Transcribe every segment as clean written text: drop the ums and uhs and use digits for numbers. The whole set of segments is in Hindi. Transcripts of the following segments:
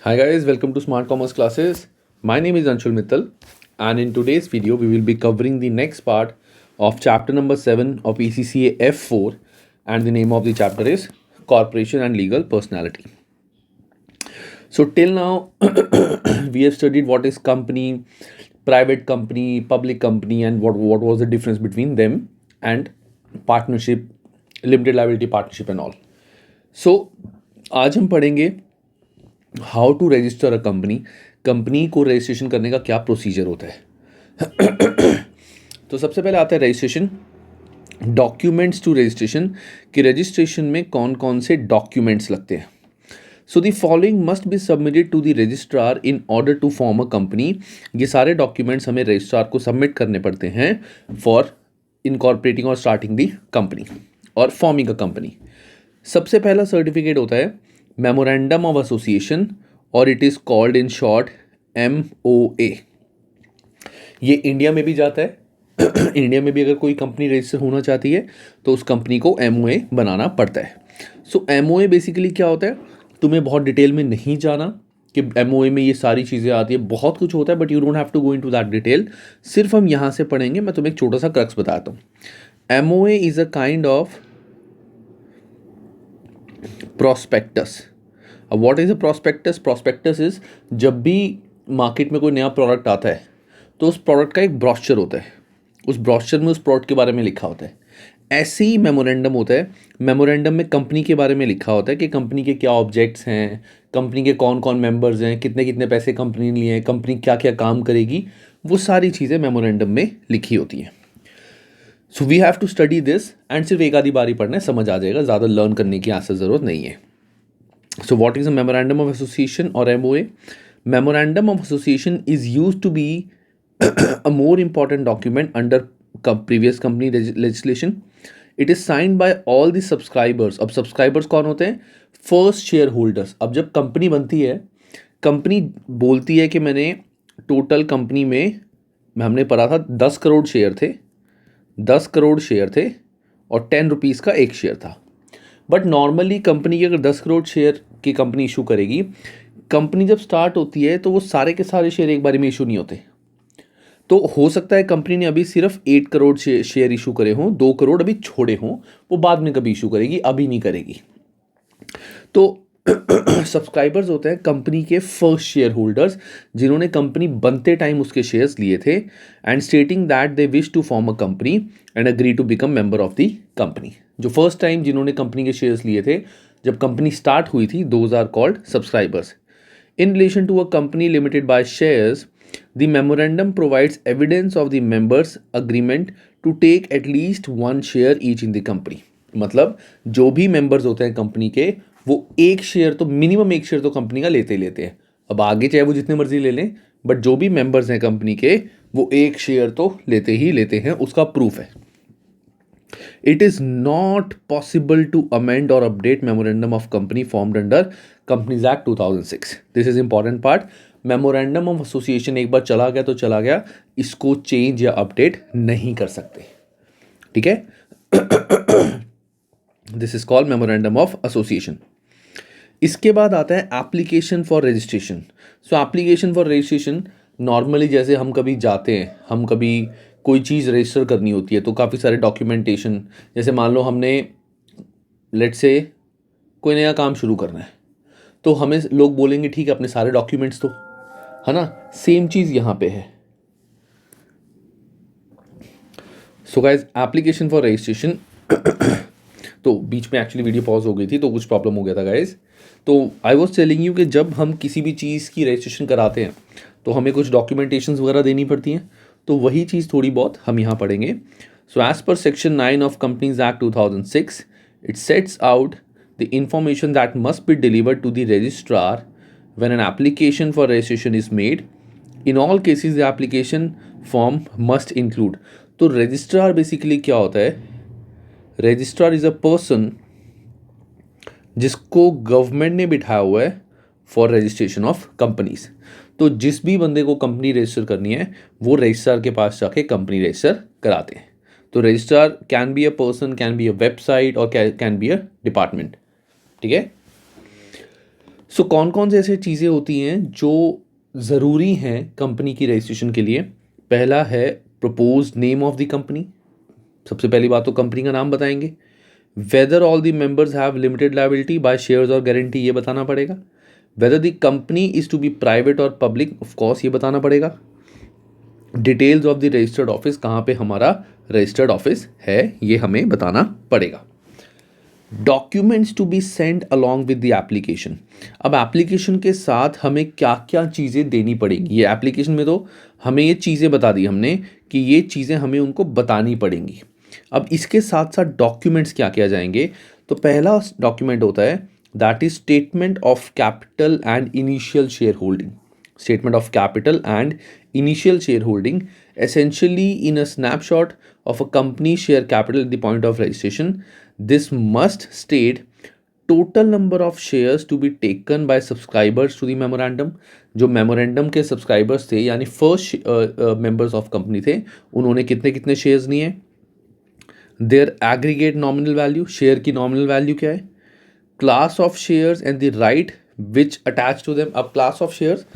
Hi guys, welcome to Smart Commerce classes. My name is Anshul Mittal, and in today's video we will be covering the next part of chapter number 7 of ECCA F4, and the name of the chapter is Corporation and Legal Personality. So till now we have studied what is company, private company, public company, and what was the difference between them, and partnership, limited liability partnership and all. So आज हम पढ़ेंगे how to register a company, company को रजिस्ट्रेशन करने का क्या प्रोसीजर होता है। तो सबसे पहले आता है रजिस्ट्रेशन, डॉक्यूमेंट्स टू रजिस्ट्रेशन, कि रजिस्ट्रेशन में कौन कौन से डॉक्यूमेंट्स लगते हैं। So the following must be submitted to the registrar in order to form a company. ये सारे डॉक्यूमेंट्स हमें रजिस्ट्रार को सबमिट करने पड़ते हैं फॉर इनकॉर्पोरेटिंग और स्टार्टिंग द कंपनी और फॉर्मिंग अ कंपनी। सबसे पहला सर्टिफिकेट होता है मेमोरेंडम ऑफ एसोसिएशन, और it is called in short MOA। ये इंडिया में भी जाता है इंडिया में भी अगर कोई कंपनी रजिस्टर होना चाहती है तो उस कंपनी को MOA बनाना पड़ता है। सो MOA बेसिकली क्या होता है, तुम्हें बहुत डिटेल में नहीं जाना कि MOA में ये सारी चीज़ें आती है, बहुत कुछ होता है, but you don't have to go into that detail. सिर्फ हम यहाँ से पढ़ेंगे, मैं तुम्हें एक छोटा सा क्रक्स बताता हूँ। MOA is a kind of prospectus. अब what is a prospectus? Prospectus is जब भी मार्केट में कोई नया प्रोडक्ट आता है तो उस प्रोडक्ट का एक ब्रोशर होता है, उस ब्रोशर में उस प्रोडक्ट के बारे में लिखा होता है। ऐसे ही मेमोरेंडम होता है, मेमोरेंडम में कंपनी के बारे में लिखा होता है कि कंपनी के क्या ऑब्जेक्ट्स हैं, कंपनी के कौन कौन मेंबर्स हैं, कितने कितने पैसे कंपनी ने लिए हैं, कंपनी क्या क्या काम करेगी, वो सारी चीज़ें मेमोरेंडम में लिखी होती हैं। So we have to study this, and सिर्फ एक आधी बारी पढ़ना है, समझ आ जाएगा, ज़्यादा लर्न करने की आस ज़रूरत नहीं है। So what is a memorandum of association or MOA? Memorandum of association is used to be a more important document under previous company legislation. It is signed by all the subscribers. अब subscribers कौन होते हैं? First shareholders. अब जब कंपनी बनती है, कंपनी बोलती है कि मैंने टोटल कंपनी में हमने पढ़ा था 10 करोड़ शेयर थे, 10 करोड़ शेयर थे और 10 रुपीज़ का एक शेयर था। बट नॉर्मली कंपनी की अगर 10 करोड़ शेयर की कंपनी इशू करेगी, कंपनी जब स्टार्ट होती है तो वो सारे के सारे शेयर एक बारी में इशू नहीं होते। तो हो सकता है कंपनी ने अभी सिर्फ 8 करोड़ शेयर इशू करे हों, 2 करोड़ अभी छोड़े हों, वो बाद में कभी इशू करेगी, अभी नहीं करेगी। तो सब्सक्राइबर्स होते हैं कंपनी के फर्स्ट शेयर होल्डर्स, जिन्होंने कंपनी बनते टाइम उसके शेयर्स लिए थे, and stating that they wish to form a company and agree to become member of the company. जो फर्स्ट टाइम जिन्होंने कंपनी के शेयर्स लिए थे जब कंपनी स्टार्ट हुई थी, those are called subscribers. In relation to a company limited by shares, the memorandum provides evidence of the members agreement to take at least 1 share each in the company. मतलब जो भी मेंबर्स होते हैं कंपनी के, वो एक शेयर तो मिनिमम एक शेयर तो कंपनी का लेते ही लेते हैं। अब आगे चाहे वो जितने मर्जी ले लें, बट जो भी मेंबर्स हैं कंपनी के, वो एक शेयर तो लेते ही लेते हैं, उसका प्रूफ है। It is not possible to amend or update memorandum of company formed under Companies Act 2006. This is important part. Memorandum of association एक बार चला गया तो चला गया, इसको चेंज या अपडेट नहीं कर सकते, ठीक है। This is called memorandum of association. इसके बाद आता है application for registration. So application for registration, normally जैसे हम कभी जाते हैं, हम कभी कोई चीज़ रजिस्टर करनी होती है तो काफ़ी सारे डॉक्यूमेंटेशन, जैसे मान लो हमने लेट्स से कोई नया काम शुरू करना है, तो हमें लोग बोलेंगे ठीक है अपने सारे डॉक्यूमेंट्स तो, है ना। सेम चीज़ यहाँ पे है। So guys application for registration तो बीच में एक्चुअली वीडियो पॉज हो गई थी तो कुछ प्रॉब्लम हो गया था गाइज। तो आई वॉज टेलिंग यू कि जब हम किसी भी चीज़ की रजिस्ट्रेशन कराते हैं तो हमें कुछ डॉक्यूमेंटेशंस वगैरह देनी पड़ती हैं, तो वही चीज़ थोड़ी बहुत हम यहाँ पढ़ेंगे। So as per section 9 of companies act 2006, it sets out the information that must be delivered to the registrar when an application for registration is made. In all cases the application form must include. तो रजिस्ट्रार बेसिकली क्या होता है? रजिस्ट्रार इज अ पर्सन जिसको गवर्नमेंट ने बिठाया हुआ है फॉर रजिस्ट्रेशन ऑफ कंपनीज। तो जिस भी बंदे को कंपनी रजिस्टर करनी है वो रजिस्ट्रार के पास जाके कंपनी रजिस्टर कराते हैं। तो registrar can be a person, can be a website और कैन बी अ डिपार्टमेंट, ठीक है। सो कौन कौन से ऐसे चीज़ें होती हैं जो ज़रूरी हैं कंपनी की रजिस्ट्रेशन के लिए? पहला है propose name of the company. सबसे पहली बात तो कंपनी का नाम बताएंगे। Whether all the members have limited liability by shares और गारंटी, ये बताना पड़ेगा। Whether the company is to be private और पब्लिक, ऑफ कोर्स ये बताना पड़ेगा। Details of the registered office, कहाँ पे हमारा रजिस्टर्ड ऑफिस है, ये हमें बताना पड़ेगा। Documents to be send along with the application. अब एप्लीकेशन के साथ हमें क्या क्या चीज़ें देनी पड़ेंगी, ये एप्लीकेशन में तो हमें ये चीज़ें बता दी हमने कि ये चीज़ें हमें उनको बतानी पड़ेंगी। अब इसके साथ साथ डॉक्यूमेंट्स क्या क्या जाएंगे? तो पहला डॉक्यूमेंट होता है that is statement of capital and initial share holding. Statement of capital and initial shareholding, essentially in a snapshot of a company's share capital at the point of registration. This must state total number of shares to be taken by subscribers to the memorandum. जो memorandum के subscribers थे यानी first members of company थे, उन्होंने कितने कितने shares लिए, their aggregate nominal value, share की nominal value क्या है, class of shares and the right which attach to them. अब class of shares,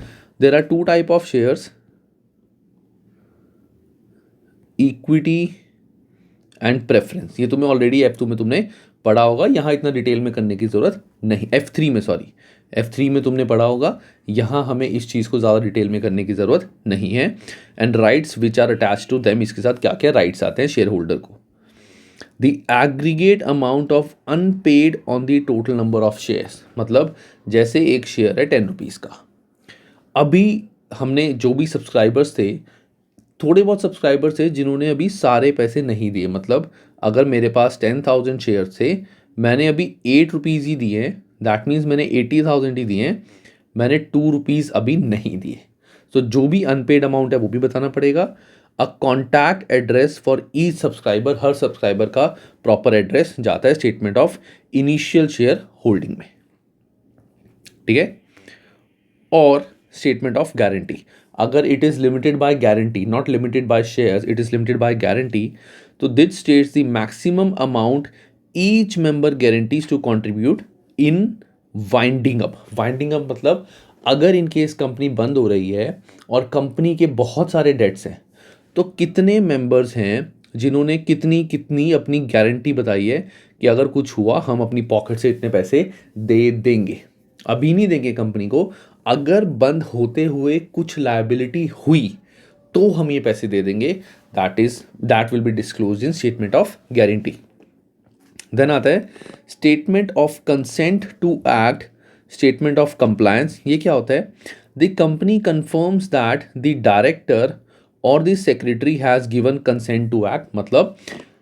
there are two type of shares, equity and preference। ये तुम्हें ऑलरेडी F2 में तुमने पढ़ा होगा, यहाँ इतना डिटेल में करने की ज़रूरत नहीं। F3 में, सॉरी, F3 में तुमने पढ़ा होगा, यहाँ हमें इस चीज़ को ज़्यादा डिटेल में करने की ज़रूरत नहीं है। And rights which are attach to them, इसके साथ क्या क्या राइट्स आते हैं शेयर होल्डर को। The aggregate amount of unpaid on the total number of shares, मतलब जैसे एक शेयर है 10 रुपीज़ का, अभी हमने जो भी सब्सक्राइबर्स थे, थोड़े बहुत सब्सक्राइबर्स थे जिन्होंने अभी सारे पैसे नहीं दिए। मतलब अगर मेरे पास 10,000 शेयर्स थे, मैंने अभी 8 रुपीज़ ही दिए, दैट मीन्स मैंने 80,000 ही दिए, मैंने 2 रुपीज़ अभी नहीं दिए। तो जो भी अनपेड अमाउंट है वो भी बताना पड़ेगा। A contact address for each subscriber, हर सब्सक्राइबर का प्रॉपर एड्रेस जाता है statement of initial share holding में, ठीक है। और स्टेटमेंट ऑफ गारंटी, अगर it is limited by guarantee, not limited by shares, it is limited by guarantee, तो this states the maximum amount each member guarantees to contribute in winding up. Winding up मतलब अगर इन केस कंपनी बंद हो रही है और कंपनी के बहुत सारे डेट्स हैं, तो कितने मेंबर्स हैं जिन्होंने कितनी कितनी अपनी गारंटी बताई है कि अगर कुछ हुआ हम अपनी पॉकेट से इतने पैसे दे देंगे। अभी नहीं देंगे कंपनी को, अगर बंद होते हुए कुछ लायबिलिटी हुई तो हम ये पैसे दे देंगे। That will be disclosed in statement of guarantee. Then आता है statement of consent to act, statement of compliance. ये क्या होता है? The company confirms that the director और the secretary has given consent to act. मतलब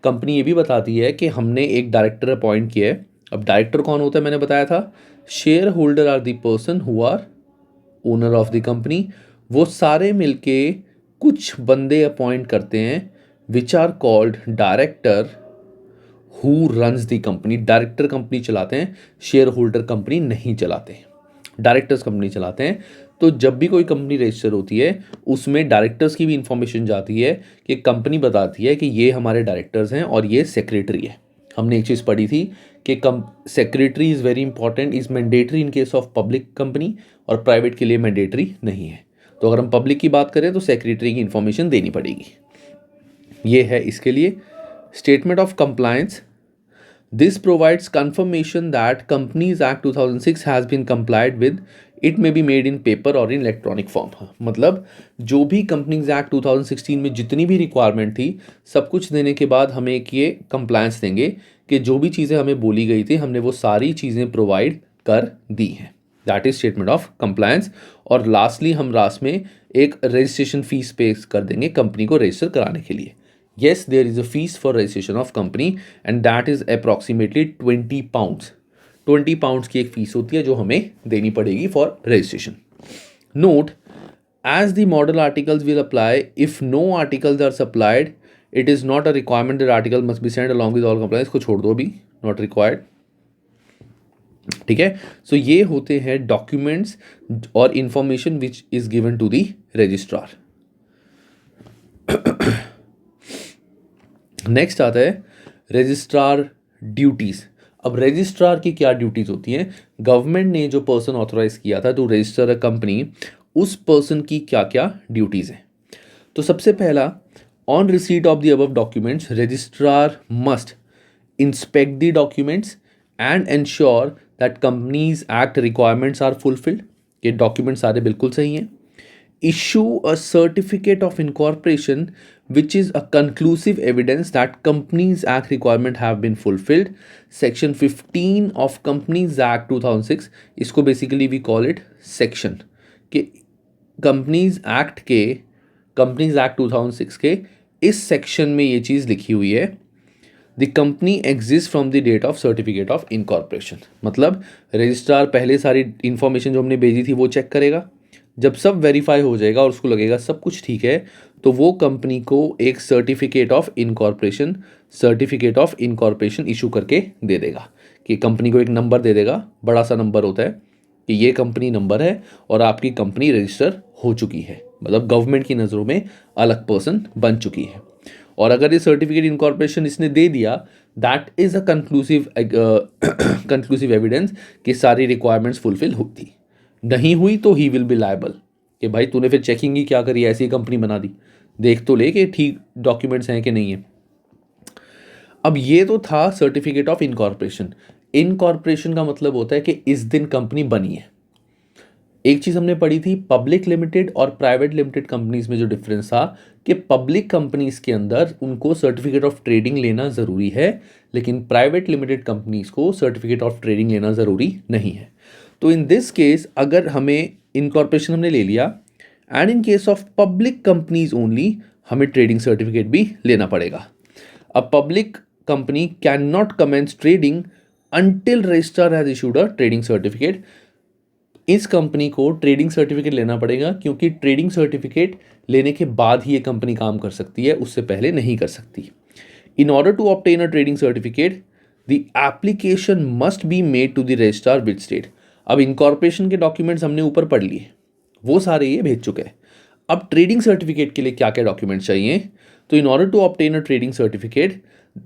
कंपनी ये भी बताती है कि हमने एक डायरेक्टर अपॉइंट किया है। अब डायरेक्टर कौन होता है, मैंने बताया था, share holder are the person who are owner of the company. वो सारे मिलके कुछ बंदे अपॉइंट करते हैं which are called director who runs the company. Director company चलाते हैं, शेयर होल्डर कंपनी नहीं चलाते, डायरेक्टर्स कंपनी चलाते हैं। तो जब भी कोई कंपनी रजिस्टर होती है उसमें डायरेक्टर्स की भी इंफॉर्मेशन जाती है कि कंपनी बताती है कि ये हमारे डायरेक्टर्स हैं और ये सेक्रेटरी है। हमने एक चीज़ पढ़ी थी कि secretary is very important, is mandatory in case of public company, और प्राइवेट के लिए मैंडेटरी नहीं है। तो अगर हम पब्लिक की बात करें तो सेक्रेटरी की इंफॉर्मेशन देनी पड़ेगी। ये है इसके लिए statement of compliance. This provides confirmation that companies act 2006 has been complied with, it may be made in paper और इन इलेक्ट्रॉनिक फॉर्म। मतलब जो भी कंपनीज एक्ट 2016 में जितनी भी रिक्वायरमेंट थी, सब कुछ देने के बाद हमें एक ये कंप्लायंस देंगे कि जो भी चीज़ें हमें बोली गई थी हमने वो सारी चीज़ें प्रोवाइड कर दी हैं। That is statement of compliance. और लास्टली हम लास्ट में एक रजिस्ट्रेशन फीस पे कर देंगे कंपनी को रजिस्टर कराने के लिए। Yes, there is a fees for registration of company and that is approximately 20 pounds. 20 pounds की एक फीस होती है जो हमें देनी पड़ेगी for registration. Note, as the model articles will apply, if no articles are supplied, it is not a requirement that article must be sent along with all compliance। को छोड़ दो अभी, not required, ठीक है। सो ये होते हैं डॉक्यूमेंट्स और information which is given to the registrar. Next आता है रजिस्ट्रार ड्यूटीज। अब रजिस्ट्रार की क्या ड्यूटीज़ होती हैं, गवर्नमेंट ने जो पर्सन ऑथोराइज किया था टू रजिस्टर अ कंपनी, उस पर्सन की क्या क्या ड्यूटीज़ हैं। तो सबसे पहला, on receipt of the above documents registrar must inspect the documents and ensure that companies act requirements are fulfilled, ये डॉक्यूमेंट सारे बिल्कुल सही हैं। Issue a certificate of incorporation which is a conclusive evidence that Companies Act requirement have been fulfilled. Section 15 of Companies Act 2006, इसको basically we call it section कि Companies Act 2006 के इस सेक्शन में ये चीज़ लिखी हुई है, the company exist from the date of certificate of incorporation. मतलब रजिस्ट्रार पहले सारी इंफॉर्मेशन जो हमने भेजी थी वो चेक करेगा, जब सब वेरीफाई हो जाएगा और उसको लगेगा सब कुछ ठीक है, तो वो कंपनी को एक सर्टिफिकेट ऑफ इनकॉर्पोरेशन इशू करके दे देगा कि कंपनी को एक नंबर दे देगा, बड़ा सा नंबर होता है कि ये कंपनी नंबर है और आपकी कंपनी रजिस्टर हो चुकी है, मतलब गवर्नमेंट की नज़रों में अलग पर्सन बन चुकी है। और अगर ये सर्टिफिकेट इनकॉर्पोरेशन इसने दे दिया, that is a conclusive evidence कि सारी रिक्वायरमेंट्स फुलफिल होती, नहीं हुई तो ही विल बी लायबल कि भाई तूने फिर चेकिंग ही क्या करी, ऐसी कंपनी बना दी, देख तो ले कि ठीक डॉक्यूमेंट्स हैं कि नहीं है। अब ये तो था सर्टिफिकेट ऑफ इनकॉर्पोरेशन। इनकॉर्पोरेशन का मतलब होता है कि इस दिन कंपनी बनी है। एक चीज़ हमने पढ़ी थी, पब्लिक लिमिटेड और प्राइवेट लिमिटेड कंपनीज में जो डिफरेंस था कि पब्लिक कंपनीज के अंदर उनको सर्टिफिकेट ऑफ ट्रेडिंग लेना ज़रूरी है, लेकिन प्राइवेट लिमिटेड कंपनीज को सर्टिफिकेट ऑफ ट्रेडिंग लेना ज़रूरी नहीं है। तो इन दिस केस अगर हमें इनकॉर्पोरेशन हमने ले लिया, and in case of public companies only हमें ट्रेडिंग सर्टिफिकेट भी लेना पड़ेगा। A public company can not commence trading until registrar has issued a trading certificate. इस कंपनी को ट्रेडिंग सर्टिफिकेट लेना पड़ेगा, क्योंकि ट्रेडिंग सर्टिफिकेट लेने के बाद ही ये कंपनी काम कर सकती है, उससे पहले नहीं कर सकती। In order to obtain a trading certificate the application must be made to the registrar which state. अब इनकॉर्पोरेशन के डॉक्यूमेंट्स हमने ऊपर पढ़ लिए, वो सारे ये भेज चुके हैं। अब ट्रेडिंग सर्टिफिकेट के लिए क्या क्या डॉक्यूमेंट्स चाहिए, तो in order to obtain a trading certificate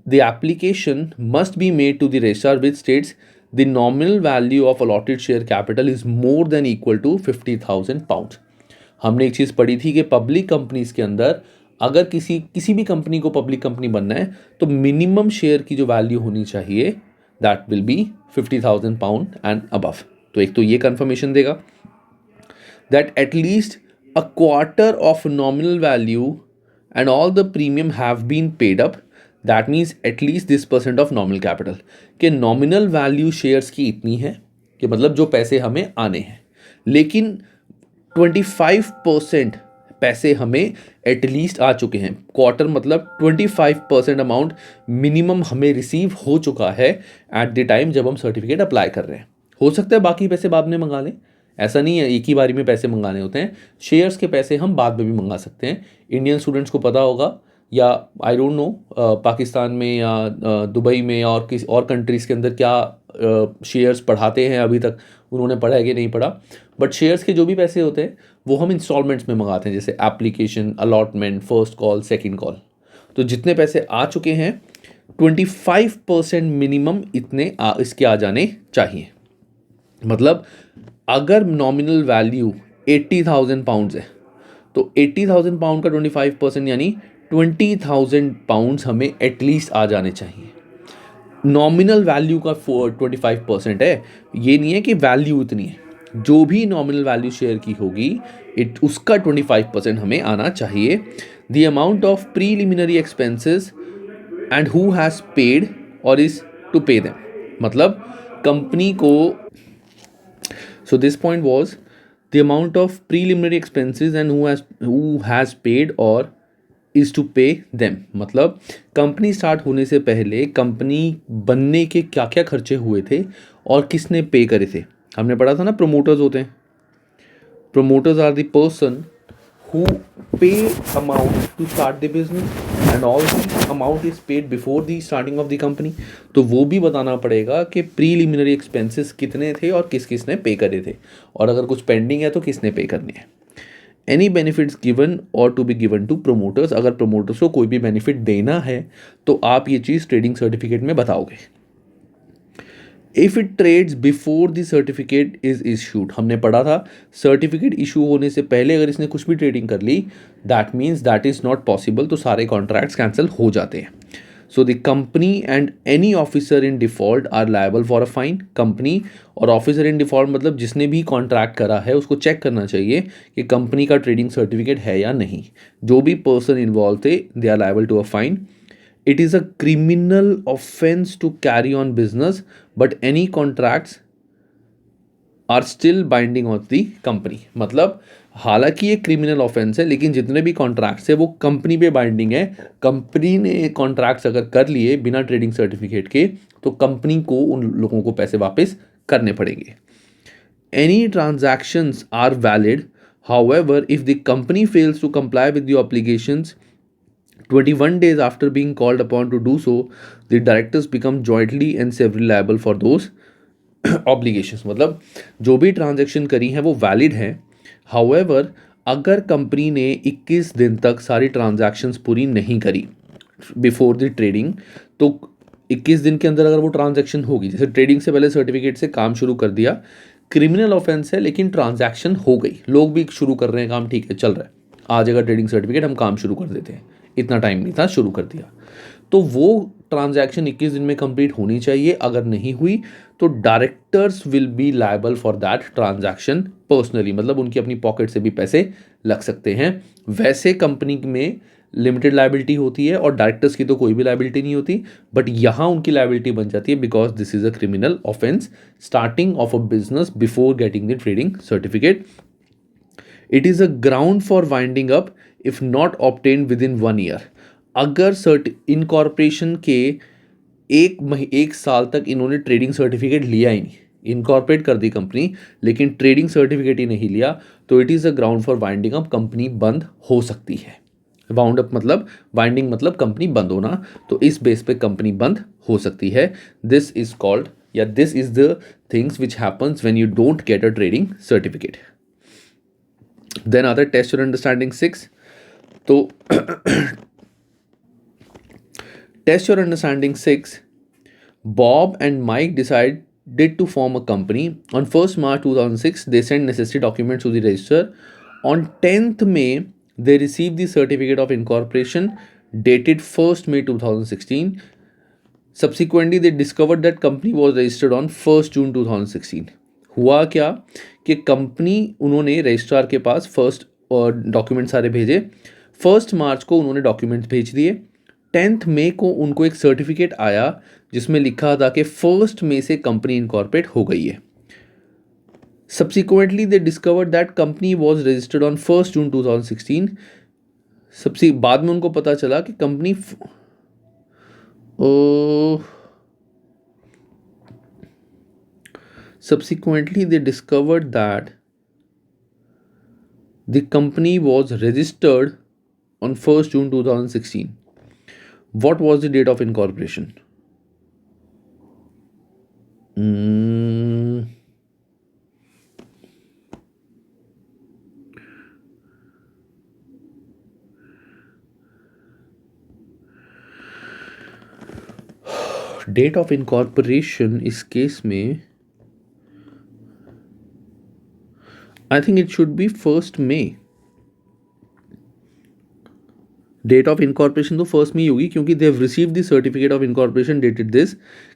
the application must be made to the registrar which states the nominal value of allotted share capital is more than equal to 50,000 pounds। हमने एक चीज़ पढ़ी थी कि पब्लिक कंपनीज के अंदर अगर किसी भी कंपनी को पब्लिक कंपनी बनना है तो मिनिमम शेयर की जो वैल्यू होनी चाहिए that will be 50,000 pound and above. तो एक तो ये कंफर्मेशन देगा that at least a quarter of nominal value and all the premium have been paid up, that means at least this % of nominal capital, कि नॉमिनल वैल्यू शेयर्स की इतनी है कि मतलब जो पैसे हमें आने हैं, लेकिन 25% पैसे हमें एटलीस्ट आ चुके हैं। क्वार्टर मतलब 25% अमाउंट मिनिमम हमें रिसीव हो चुका है एट द टाइम जब हम सर्टिफिकेट अप्लाई कर रहे हैं। हो सकता है बाकी पैसे बाद में मंगा लें, ऐसा नहीं है एक ही बारी में पैसे मंगाने होते हैं, शेयर्स के पैसे हम बाद में भी मंगा सकते हैं। इंडियन स्टूडेंट्स को पता होगा, या आई डोंट नो पाकिस्तान में या दुबई में और किसी और कंट्रीज़ के अंदर क्या शेयर्स पढ़ाते हैं, अभी तक उन्होंने पढ़ा है कि नहीं पढ़ा, बट शेयर्स के जो भी पैसे होते हैं वो हम इंस्टॉलमेंट्स में मंगाते हैं, जैसे application, allotment, first call, second call. तो जितने पैसे आ चुके हैं 25% मिनिमम इतने इसके आ जाने चाहिए। मतलब अगर नॉमिनल वैल्यू 80,000 पाउंड्स है तो 80,000 पाउंड का 25% यानी 20,000 पाउंड्स हमें एटलीस्ट आ जाने चाहिए। नॉमिनल वैल्यू का 25% है, ये नहीं है कि वैल्यू इतनी है, जो भी नॉमिनल वैल्यू शेयर की होगी उसका 25% हमें आना चाहिए। The amount of preliminary expenses and who has paid और इज टू पे देम, मतलब कंपनी को, so this point was the amount of preliminary expenses and who has paid और इज़ टू पे देम, मतलब कंपनी स्टार्ट होने से पहले कंपनी बनने के क्या क्या खर्चे हुए थे और किसने पे करे थे। हमने पढ़ा था ना, प्रोमोटर्स होते हैं, promoters are the person who pay amount to start the business and all the amount is paid before the starting of the company. तो वो भी बताना पड़ेगा कि प्रीलिमिनरी एक्सपेंसेस कितने थे और किस किसने पे करे थे, और अगर कुछ पेंडिंग है तो किसने पे करने हैं। Any benefits given or to be given to promoters, अगर प्रोमोटर्स को कोई भी बेनिफिट देना है तो आप ये चीज़ ट्रेडिंग सर्टिफिकेट में बताओगे। If it trades before the certificate is issued, हमने पढ़ा था सर्टिफिकेट इशू होने से पहले अगर इसने कुछ भी ट्रेडिंग कर ली that means that is not possible, तो सारे कॉन्ट्रैक्ट्स कैंसिल हो जाते हैं. So the company and any officer in default are liable for a fine. Company और ऑफिसर इन डिफॉल्ट मतलब जिसने भी कॉन्ट्रैक्ट करा है उसको चेक करना चाहिए कि कंपनी का ट्रेडिंग सर्टिफिकेट है या नहीं. जो भी पर्सन इन्वॉल्व थे they are liable to a fine. It is a criminal offense to carry on business, but any contracts are still binding on the company. मतलब हालांकि ये क्रिमिनल ऑफेंस है लेकिन जितने भी कॉन्ट्रैक्ट्स है वो कंपनी पे बाइंडिंग है. कंपनी ने कॉन्ट्रैक्ट्स अगर कर लिए बिना ट्रेडिंग सर्टिफिकेट के तो कंपनी को उन लोगों को पैसे वापस करने पड़ेंगे. Any transactions are valid. However, if the company fails to comply with the obligations 21 days after being called upon to do so, the directors become jointly and severally liable for those obligations. मतलब जो भी ट्रांजैक्शन करी हैं वो वैलिड हैं. हाउएवर अगर कंपनी ने 21 दिन तक सारी ट्रांजैक्शंस पूरी नहीं करी बिफोर द ट्रेडिंग, तो 21 दिन के अंदर अगर वो ट्रांजैक्शन होगी, जैसे ट्रेडिंग से पहले सर्टिफिकेट से काम शुरू कर दिया, क्रिमिनल ऑफेंस है लेकिन ट्रांजैक्शन हो गई, लोग भी शुरू कर रहे हैं काम, ठीक है चल रहा है, आ जाएगा ट्रेडिंग सर्टिफिकेट, हम काम शुरू कर देते हैं, इतना टाइम नहीं था, शुरू कर दिया, तो वो ट्रांजैक्शन 21 दिन में कंप्लीट होनी चाहिए. अगर नहीं हुई तो directors will be liable for that transaction personally, मतलब उनकी अपनी पॉकेट से भी पैसे लग सकते हैं. वैसे कंपनी में लिमिटेड लायबिलिटी होती है और डायरेक्टर्स की तो कोई भी लायबिलिटी नहीं होती, बट यहाँ उनकी लायबिलिटी बन जाती है because this is a criminal offence starting of a business before getting the trading certificate. It is a ground for winding up if not obtain with in 1 year. अगर इनकॉर्पोरेशन के एक साल तक इन्होंने ट्रेडिंग सर्टिफिकेट लिया ही नहीं, इनकॉर्पोरेट कर दी कंपनी लेकिन ट्रेडिंग सर्टिफिकेट ही नहीं लिया, तो it is a ground for winding up, company बंद हो सकती है. वाउंड अप मतलब वाइंडिंग मतलब कंपनी बंद होना, तो इस बेस पे कंपनी बंद हो सकती है. दिस इज कॉल्ड या this is the things which happens when you don't get a trading certificate. Then other test your understanding 6. तो test your understanding 6. Bob and Mike decided to form a company. On 1st March 2006, they sent necessary documents to the register. On 10th May, they received the certificate of incorporation dated 1st May 2016. Subsequently, they discovered that company was registered on 1st June 2016. हुआ क्या कि कंपनी उन्होंने रजिस्ट्रार के पास फर्स्ट डॉक्यूमेंट सारे भेजे, 1 मार्च को उन्होंने डॉक्यूमेंट्स भेज दिए, 10 मई को उनको एक सर्टिफिकेट आया जिसमें लिखा था कि 1 मई से कंपनी इनकॉर्पोरेट हो गई है. Subsequently they discovered that company was registered on 1 जून 2016. सबसे बाद में उनको पता चला कि company subsequently they discovered that the company was registered on 1st June 2016. What was the date of incorporation? Date of incorporation इस केस में I think it should be 1st May. Date of incorporation तो 1st में ही होगी क्योंकि they have received the certificate of incorporation dated this,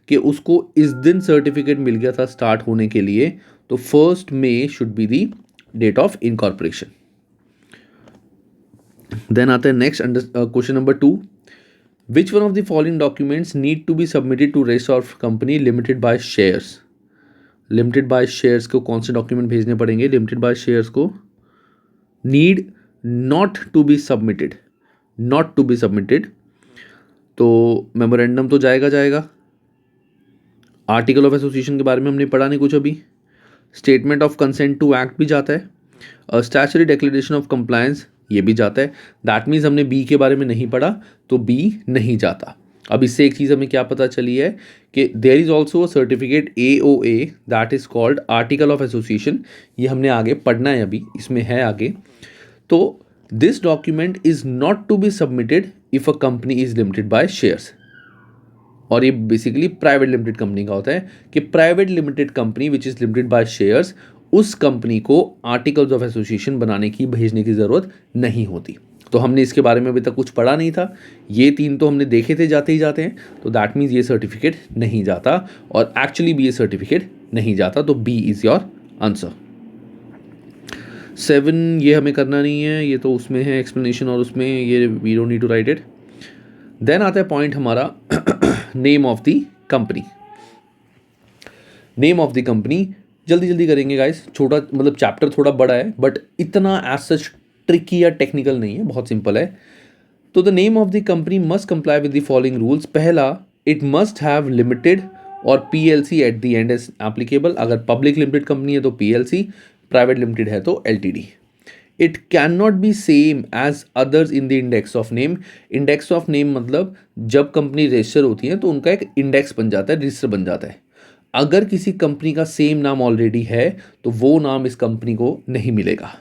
कि उसको इस दिन सर्टिफिकेट मिल गया था स्टार्ट होने के लिए, तो 1st May should be the date of incorporation. देन आता है next question number 2. Which one of the following documents need to be submitted to register of company limited by shares. Limited by shares को कौन से डॉक्यूमेंट भेजने पड़ेंगे? लिमिटेड बाय शेयर्स को need not to be submitted, not to be submitted, तो मेमोरेंडम तो जाएगा. आर्टिकल ऑफ एसोसिएशन के बारे में हमने पढ़ा नहीं कुछ अभी. Statement of consent to act भी जाता है. स्टैच्यूटरी डिक्लेरेशन ऑफ कंप्लायंस ये भी जाता है. दैट मीन्स हमने बी के बारे में नहीं पढ़ा तो बी नहीं जाता. अब इससे एक चीज़ हमें क्या पता चली है कि there is also a certificate AOA that is called article of association. ये हमने आगे पढ़ना है, अभी इसमें है आगे. तो this document is not to be submitted if a company is limited by shares. और ये बेसिकली प्राइवेट लिमिटेड कंपनी का होता है कि private limited company which is limited by shares, उस कंपनी को आर्टिकल्स ऑफ एसोसिएशन बनाने की भेजने की ज़रूरत नहीं होती। तो हमने इसके बारे में अभी तक कुछ पढ़ा नहीं था, ये 3 तो हमने देखे थे जाते ही जाते हैं, तो दैट मीन्स ये सर्टिफिकेट नहीं जाता और एक्चुअली भी ये सर्टिफिकेट नहीं जाता, तो बी इज़ योर आंसर। 7 ये हमें करना नहीं है, ये तो उसमें है एक्सप्लेनेशन और उसमें ये we don't need to write it. Then आता है पॉइंट हमारा name of the company. Name of the company जल्दी जल्दी करेंगे गाइस, छोटा मतलब चैप्टर थोड़ा बड़ा है बट इतना एज सच ट्रिकी या टेक्निकल नहीं है, बहुत सिंपल है। तो the name of the company must comply with the following rules. पहला, इट मस्ट हैव लिमिटेड और PLC at the end as applicable. अगर पब्लिक लिमिटेड कंपनी है तो पीएलसी, प्राइवेट लिमिटेड है तो LTD. It can not be same as others in the index of name. Index of name मतलब जब कंपनी रजिस्टर होती है तो उनका एक इंडेक्स बन जाता है, रजिस्टर बन जाता है। अगर किसी कंपनी का सेम नाम ऑलरेडी है तो वो नाम इस कंपनी को नहीं मिलेगा।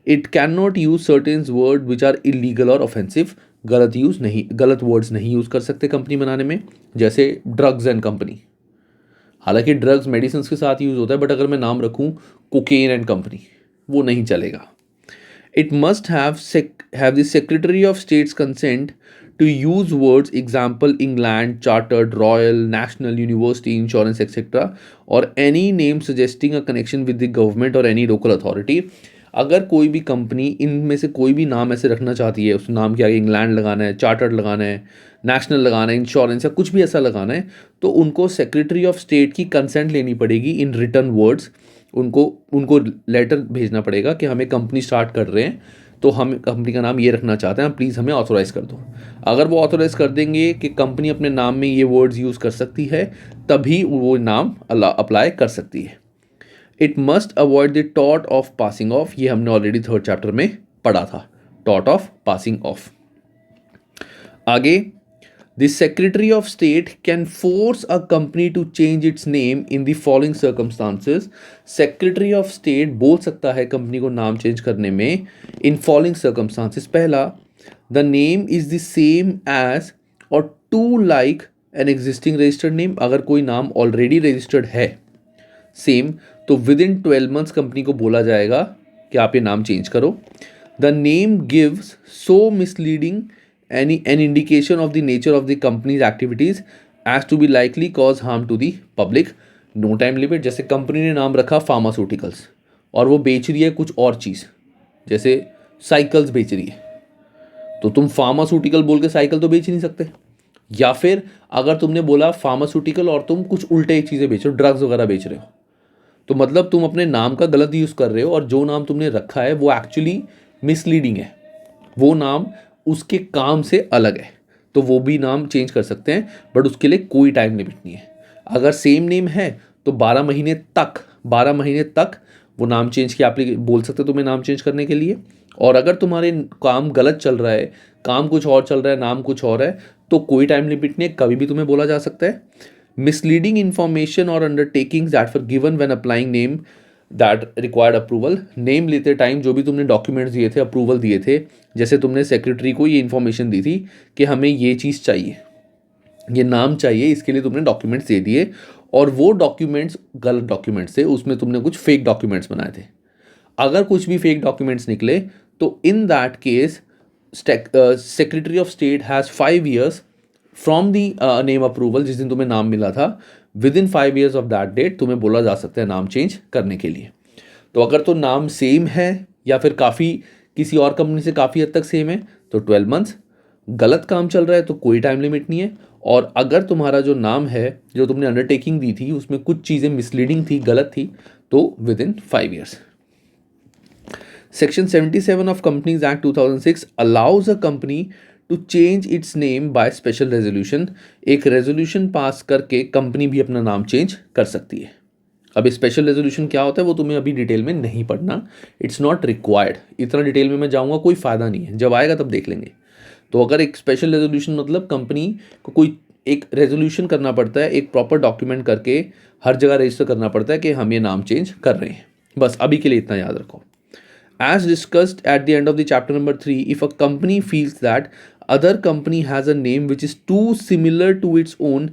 It can not use certain word which are illegal और ऑफेंसिव। गलत वर्ड्स नहीं यूज़ कर सकते कंपनी बनाने में, जैसे ड्रग्स एंड कंपनी। हालांकि ड्रग्स मेडिसिन के साथ यूज़ होता है, बट अगर मैं नाम रखूँ कोकेन एंड कंपनी, वो नहीं चलेगा। It must have the Secretary of State's consent to use words example England, Chartered, Royal, National, University, Insurance, etc. or any name suggesting a connection with the government or any local authority. अगर कोई भी कंपनी इनमें से कोई भी नाम ऐसे रखना चाहती है, उस नाम के आगे इंग्लैंड लगाना है, चार्टर्ड लगाना है, नेशनल लगाना है, इंश्योरेंस या कुछ भी ऐसा लगाना है, तो उनको सेक्रेटरी ऑफ स्टेट की कंसेंट लेनी पड़ेगी इन रिटर्न वर्ड्स। उनको लेटर भेजना पड़ेगा कि हमें कंपनी स्टार्ट कर रहे हैं, तो हम कंपनी का नाम ये रखना चाहते हैं, प्लीज़ हमें ऑथोराइज़ कर दो। अगर वो ऑथोराइज़ कर देंगे कि कंपनी अपने नाम में ये वर्ड्स यूज़ कर सकती है, तभी वो नाम अप्लाई कर सकती है। इट मस्ट अवॉइड द टॉट ऑफ पासिंग ऑफ। ये हमने ऑलरेडी 3rd चैप्टर में पढ़ा था, टॉट ऑफ पासिंग ऑफ। आगे, the secretary of state can force a company to change its name in the following circumstances. Secretary of state बोल सकता है कंपनी को नाम चेंज करने में इन फॉलोइंग सर्कमस्टांसेस। पहला, the name is the same as or too like an existing registered name. अगर कोई नाम ऑलरेडी रजिस्टर्ड है सेम, तो विद इन 12 मंथ्स कंपनी को बोला जाएगा कि आप ये नाम चेंज करो। The name gives so misleading an indication of the nature of the company's activities as to be likely cause harm to the public. No time limit। जैसे कंपनी ने नाम रखा फार्मास्यूटिकल्स और वो बेच रही है कुछ और चीज़, जैसे साइकिल्स बेच रही है, तो तुम फार्मास्यूटिकल बोल के साइकिल तो बेच नहीं सकते। या फिर अगर तुमने बोला फार्मास्यूटिकल और तुम कुछ उल्टे चीज़ें बेच रहे हो, ड्रग्स वगैरह बेच रहे हो, तो मतलब तुम अपने नाम का गलत यूज़ कर रहे हो और जो नाम तुमने रखा है वो एक्चुअली मिसलीडिंग है, वो नाम उसके काम से अलग है, तो वो भी नाम चेंज कर सकते हैं, बट उसके लिए कोई टाइम लिमिट नहीं है। अगर सेम नेम है तो 12 महीने तक वो नाम चेंज की आप बोल सकते हो तुम्हें नाम चेंज करने के लिए। और अगर तुम्हारे काम गलत चल रहा है, काम कुछ और चल रहा है, नाम कुछ और है, तो कोई टाइम लिमिट नहीं है, कभी भी तुम्हें बोला जा सकता है। मिसलीडिंग इन्फॉर्मेशन और undertakings that were given when applying name that required approval. Name लेते टाइम जो भी तुमने डॉक्यूमेंट्स दिए थे, अप्रूवल दिए थे, जैसे तुमने सेक्रेटरी को ये इन्फॉर्मेशन दी थी कि हमें ये चीज़ चाहिए, ये नाम चाहिए, इसके लिए तुमने डॉक्यूमेंट्स दे दिए और वो डॉक्यूमेंट्स गलत डॉक्यूमेंट्स थे, उसमें तुमने कुछ फेक डॉक्यूमेंट्स बनाए थे। अगर कुछ भी फेक डॉक्यूमेंट्स निकले तो in that case secretary of state has 5 years from the name approval, जिस दिन तुम्हें नाम मिला था, within 5 years of that date तुम्हें बोला जा सकता है नाम चेंज करने के लिए। तो अगर तो नाम सेम है या फिर काफ़ी किसी और कंपनी से काफ़ी हद तक सेम है तो 12 months। गलत काम चल रहा है तो कोई टाइम लिमिट नहीं है। और अगर तुम्हारा जो नाम है, जो तुमने अंडरटेकिंग दी थी, उसमें कुछ चीज़ें मिसलीडिंग थी, गलत थी, तो with in 5 years। Section 77 of Companies Act 2006 allows a company to change its name by special resolution। एक रेजोल्यूशन पास करके कंपनी भी अपना नाम चेंज कर सकती है। अब स्पेशल रेजोल्यूशन क्या होता है वो तुम्हें अभी डिटेल में नहीं पढ़ना, इट्स नॉट रिक्वायर्ड। इतना डिटेल में मैं जाऊँगा कोई फ़ायदा नहीं है, जब आएगा तब देख लेंगे। तो अगर एक स्पेशल रेजोल्यूशन मतलब कंपनी को कोई एक रेजोल्यूशन करना पड़ता है, एक प्रॉपर डॉक्यूमेंट करके हर जगह रजिस्टर करना पड़ता है कि हम ये नाम चेंज कर रहे हैं। बस अभी के लिए इतना याद रखो। As discussed at the end of the chapter number 3, if a company feels that other company has a name which is too similar to its own,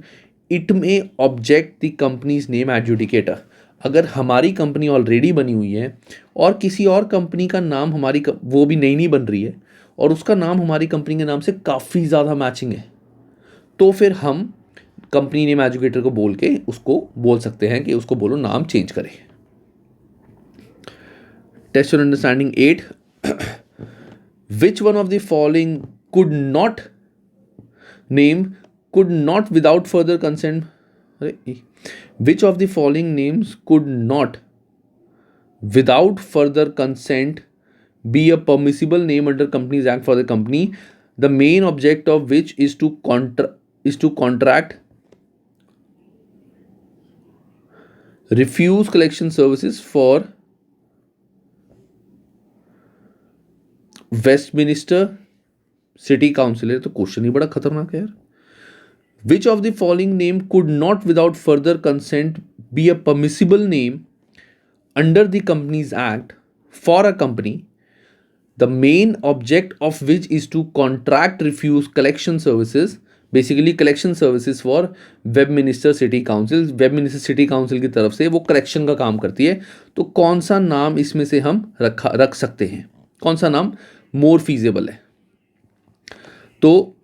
it may object the company's name adjudicator. अगर हमारी कंपनी ऑलरेडी बनी हुई है और किसी और कंपनी का नाम वो भी नई नहीं बन रही है और उसका नाम हमारी कंपनी के नाम से काफ़ी ज़्यादा मैचिंग है, तो फिर हम कंपनी नेम एजुकेटर को बोल के उसको बोल सकते हैं कि उसको बोलो नाम चेंज करे. Test your understanding 8. Which one of the following could not without further consent, which of the following names could not without further consent be a permissible name under Companies Act for the company, the main object of which is to contract, refuse collection services for Westminster city council है. तो क्वेश्चन ही बड़ा खतरनाक है यार. Which of the following name could not without further consent be a permissible name under the companies act for a company, the main object of which is to contract refuse collection services, basically collection services for Westminster city council. Westminster city council की तरफ से वो कलेक्शन का काम करती है. तो कौन सा नाम इसमें से हम रख सकते हैं, कौन सा नाम मोर फीजेबल है? तो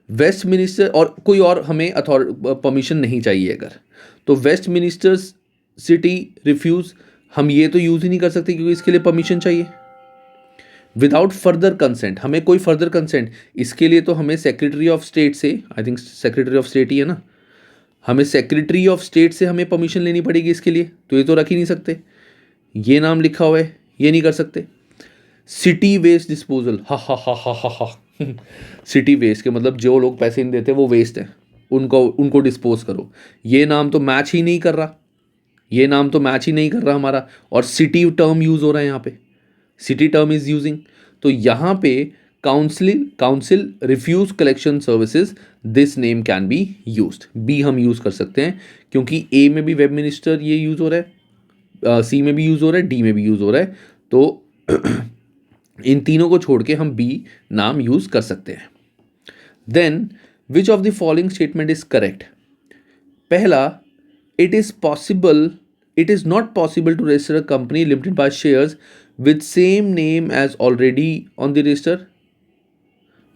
वेस्टमिनिस्टर और कोई और हमें परमिशन नहीं चाहिए अगर, तो वेस्टमिनिस्टर सिटी रिफ्यूज हम ये तो यूज़ ही नहीं कर सकते क्योंकि इसके लिए परमिशन चाहिए. विदाउट फर्दर कंसेंट, हमें कोई फर्दर कंसेंट, इसके लिए तो हमें सेक्रेटरी ऑफ स्टेट से, I think secretary of state ही है ना, हमें सेक्रेटरी ऑफ स्टेट से हमें परमिशन लेनी पड़ेगी इसके लिए. तो ये तो रख ही नहीं सकते, ये नाम लिखा हुआ है, ये नहीं कर सकते. सिटी वेस्ट डिस्पोजल, हा हा हा हा हा हा. सिटी वेस्ट के मतलब जो लोग पैसे नहीं देते वो वेस्ट है, उनको डिस्पोज करो. ये नाम तो मैच ही नहीं कर रहा, ये नाम तो मैच ही नहीं कर रहा हमारा. और सिटी टर्म यूज़ हो रहा है यहाँ पे, सिटी टर्म इज़ यूजिंग. तो यहाँ पे council refuse collection services, this name can be used. बी हम यूज़ कर सकते हैं क्योंकि ए में भी वेस्टमिनिस्टर ये यूज़ हो रहा है, सी में भी यूज़ हो रहा है, डी में भी यूज़ हो रहा है. तो इन तीनों को छोड़ के हम बी नाम यूज़ कर सकते हैं. Then which of the following statement is correct? पहला, it is not possible to register a company limited by shares with same name as already on the register.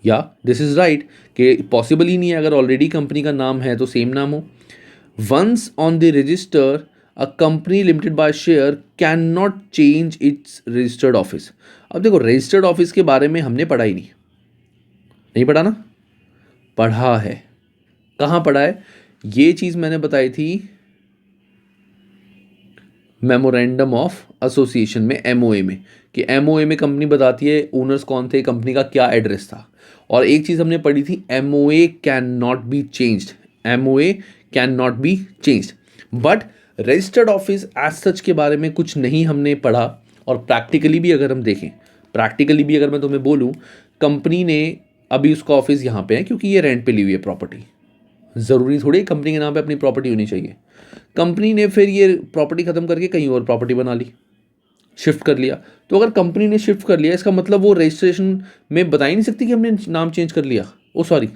या दिस इज राइट कि पॉसिबल ही नहीं है, अगर ऑलरेडी कंपनी का नाम है तो सेम नाम हो. Once on the register a company limited by share can not change its registered office. अब देखो रजिस्टर्ड ऑफिस के बारे में हमने पढ़ा ही नहीं पढ़ा ना, पढ़ा है. कहाँ पढ़ा है? ये चीज़ मैंने बताई थी मेमोरेंडम ऑफ एसोसिएशन में, एमओए में, कि एमओए में कंपनी बताती है ओनर्स कौन थे, कंपनी का क्या एड्रेस था. और एक चीज़ हमने पढ़ी थी, MOA can not be changed, MOA can not be changed. But registered office as such के बारे में कुछ नहीं हमने पढ़ा. और प्रैक्टिकली भी अगर हम देखें, प्रैक्टिकली भी अगर मैं तुम्हें बोलूँ, कंपनी ने अभी उसका ऑफिस यहाँ पे है क्योंकि ये रेंट पे ली हुई है प्रॉपर्टी. ज़रूरी थोड़ी कंपनी के नाम पे अपनी प्रॉपर्टी होनी चाहिए. कंपनी ने फिर ये प्रॉपर्टी ख़त्म करके कहीं और प्रॉपर्टी बना ली, शिफ्ट कर लिया. तो अगर कंपनी ने शिफ्ट कर लिया, इसका मतलब वो रजिस्ट्रेशन में बता ही नहीं सकती कि हमने नाम चेंज कर लिया,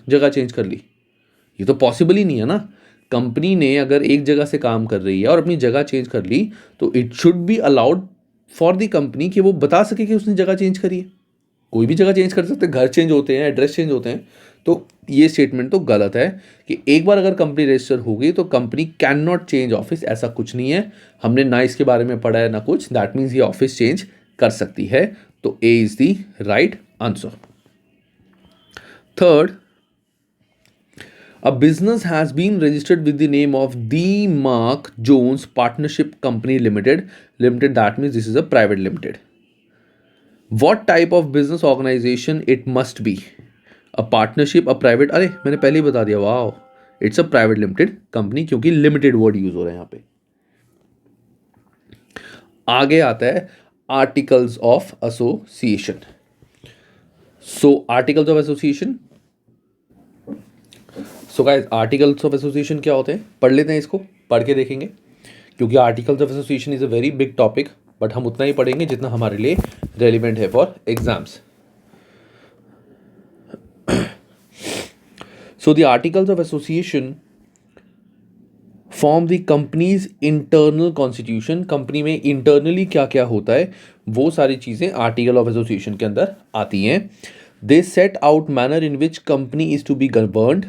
जगह चेंज कर ली. ये तो पॉसिबल ही नहीं है ना. कंपनी ने अगर एक जगह से काम कर रही है और अपनी जगह चेंज कर ली, तो it should be allowed for the company कि वो बता सके कि उसने जगह चेंज करी है. कोई भी जगह चेंज कर सकते हैं, घर चेंज होते हैं, एड्रेस चेंज होते हैं. तो ये स्टेटमेंट तो गलत है कि एक बार अगर कंपनी रजिस्टर हो गई तो company can not change office, ऐसा कुछ नहीं है. हमने ना इसके बारे में पढ़ा है ना कुछ. दैट मीन्स ये ऑफिस चेंज कर सकती है. तो A is the right answer. Third, a business has been registered with the name of the Mark Jones Partnership Company Limited. That means this is a private limited. What type of business organization it must be? A partnership, a private, अरे मैंने पहले ही बता दिया. वाह, it's a private limited company क्योंकि लिमिटेड वर्ड यूज हो रहा है यहाँ पे. आगे आता है articles of association. So articles of association, so guys articles of association क्या होते हैं, पढ़ लेते हैं, इसको पढ़ के देखेंगे क्योंकि articles of association is a very big topic. But हम उतना ही पढ़ेंगे जितना हमारे लिए रेलिवेंट है for exams. So the articles of association form the companies internal constitution. Company में इंटरनली क्या क्या होता है वो सारी चीज़ें आर्टिकल ऑफ एसोसिएशन के अंदर आती हैं. They set out manner in which company is to be governed,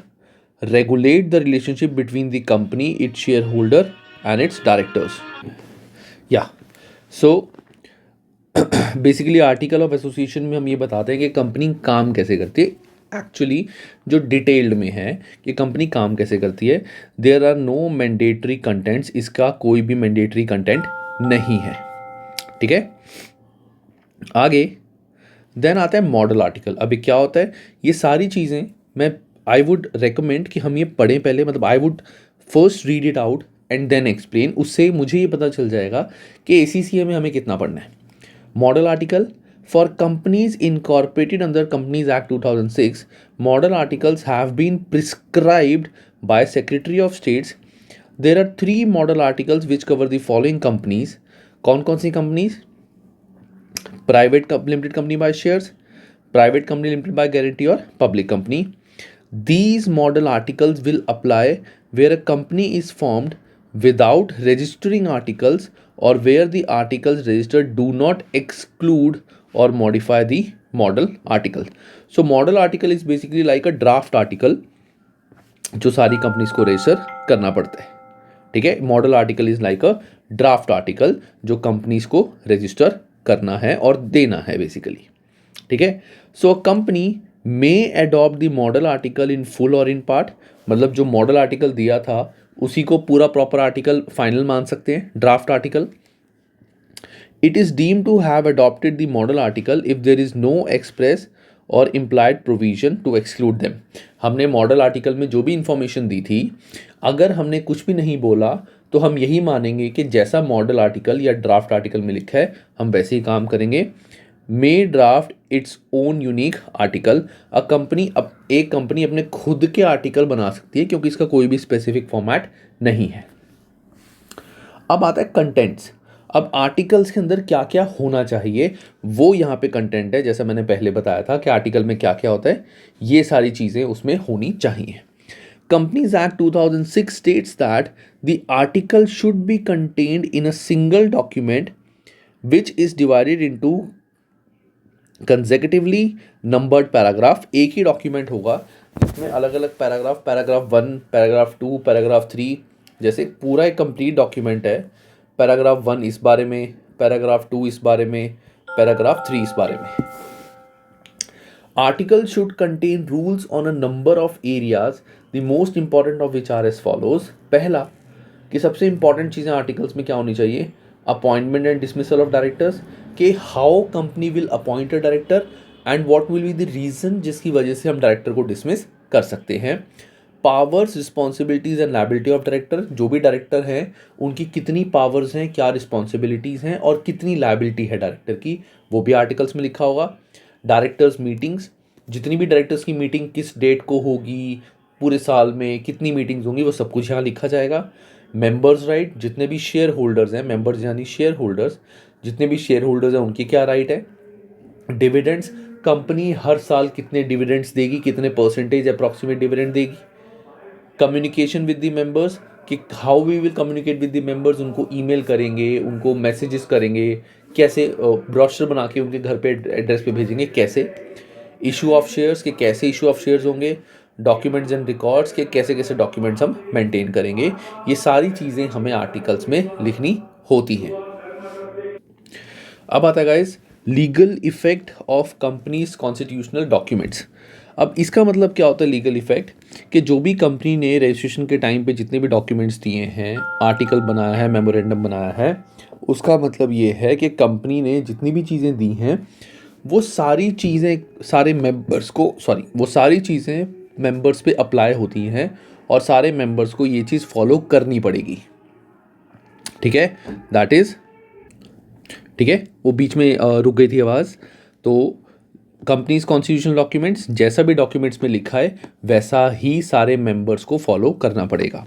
regulate the relationship between the company, its share holder and its directors. या so basically article of association में हम ये बताते हैं कि कंपनी काम कैसे करती है. एक्चुअली जो डिटेल्ड में है कि कंपनी काम कैसे करती है. There are no mandatory contents, इसका कोई भी मैंडेटरी कंटेंट नहीं है. ठीक है, आगे देन आता है मॉडल आर्टिकल. अभी क्या होता है, ये सारी चीज़ें मैं आई वुड रेकमेंड कि हम ये पढ़ें पहले. मतलब I would first read it out and then explain. उससे मुझे ये पता चल जाएगा कि ACCA में हमें कितना पढ़ना है. Model article. For companies incorporated under Companies Act 2006, model articles have been prescribed by Secretary of States. There are 3 model articles which cover the following companies. कौन सी companies? Private limited company by shares, private company limited by guarantee और public company. These model articles will apply where a company is formed without registering articles or where the articles registered do not exclude or modify the model article. So model article is basically like a draft article जो सारी कंपनीज को रजिस्टर करना पड़ता है. ठीक है, model article is like a draft article जो कंपनीज को रजिस्टर करना है और देना है बेसिकली. ठीक है, so company may adopt the model article in full और इन पार्ट. मतलब जो मॉडल आर्टिकल दिया था उसी को पूरा प्रॉपर आर्टिकल फाइनल मान सकते हैं, draft article. It is deemed to have adopted the model article if there is no express or implied provision to exclude them. हमने मॉडल आर्टिकल में जो भी इंफॉर्मेशन दी थी, अगर हमने कुछ भी नहीं बोला तो हम यही मानेंगे कि जैसा मॉडल आर्टिकल या ड्राफ्ट आर्टिकल में लिखा है हम वैसे ही काम करेंगे. May draft its own unique article. एक कंपनी अपने खुद के आर्टिकल बना सकती है क्योंकि इसका कोई भी स्पेसिफिक फॉर्मेट नहीं है. अब आता है कंटेंट्स. अब आर्टिकल्स के अंदर क्या क्या होना चाहिए वो यहाँ पे कंटेंट है. जैसा मैंने पहले बताया था कि आर्टिकल में क्या क्या होता है, ये सारी चीज़ें उसमें होनी चाहिए. Companies act 2006 states that the article should be contained in a single document which is divided into consecutively numbered paragraph. एक ही डॉक्यूमेंट होगा जिसमें अलग अलग पैराग्राफ, पैराग्राफ 1, पैराग्राफ 2, पैराग्राफ 3, जैसे पूरा एक कंप्लीट डॉक्यूमेंट है. पैराग्राफ 1 इस बारे में, पैराग्राफ 2 इस बारे में, पैराग्राफ 3 इस बारे में. Article should contain rules on a number of areas, the most important of which are as follows. पहला कि सबसे इंपॉर्टेंट चीज़ें आर्टिकल्स में क्या होनी चाहिए, appointment and dismissal of directors, कि how company will appoint a director and what will be the reason जिसकी वजह से हम डायरेक्टर को डिसमिस कर सकते हैं. Powers, responsibilities and liability of director. जो भी डायरेक्टर हैं उनकी कितनी पावर्स हैं, क्या रिस्पॉन्सिबिलिटीज़ हैं और कितनी लायबिलिटी है डायरेक्टर की, वो भी आर्टिकल्स में लिखा होगा. डायरेक्टर्स मीटिंग्स, जितनी भी डायरेक्टर्स की मीटिंग किस डेट को होगी, पूरे साल में कितनी मीटिंग्स होंगी, वो सब कुछ यहाँ लिखा जाएगा. मेंबर्स राइट, जितने भी शेयर होल्डर्स हैं, मेंबर्स यानी शेयर होल्डर्स, जितने भी शेयर होल्डर्स हैं उनकी क्या राइट है. डिविडेंड्स, कंपनी हर साल कितने डिविडेंड्स देगी, कितने परसेंटेज अप्रॉक्सीमेट डिविडेंड देगी. कम्युनिकेशन विद द मेंबर्स, कि how we will communicate with the members, उनको ईमेल करेंगे, उनको मैसेजेस करेंगे, कैसे ब्रोशर बना के उनके घर पे एड्रेस पे भेजेंगे, कैसे. इशू ऑफ शेयर्स, के कैसे इशू ऑफ शेयर्स होंगे. डॉक्यूमेंट्स एंड रिकॉर्ड्स, के कैसे कैसे डॉक्यूमेंट्स हम मेंटेन करेंगे. ये सारी चीज़ें हमें आर्टिकल्स में लिखनी होती हैं. अब आता है guys legal effect of companies constitutional documents. अब इसका मतलब क्या होता है लीगल इफेक्ट, कि जो भी कंपनी ने रजिस्ट्रेशन के टाइम पे जितने भी डॉक्यूमेंट्स दिए हैं, आर्टिकल बनाया है, मेमोरेंडम बनाया है, उसका मतलब ये है कि कंपनी ने जितनी भी चीज़ें दी हैं वो सारी चीज़ें वो सारी चीज़ें मेंबर्स पे अप्लाई होती हैं और सारे मेंबर्स को ये चीज़ फॉलो करनी पड़ेगी. ठीक है, दैट इज़ ठीक है. वो बीच में रुक गई थी आवाज़. तो कंपनीज कॉन्स्टिट्यूशनल डॉक्यूमेंट्स, जैसा भी डॉक्यूमेंट्स में लिखा है वैसा ही सारे मेंबर्स को फॉलो करना पड़ेगा.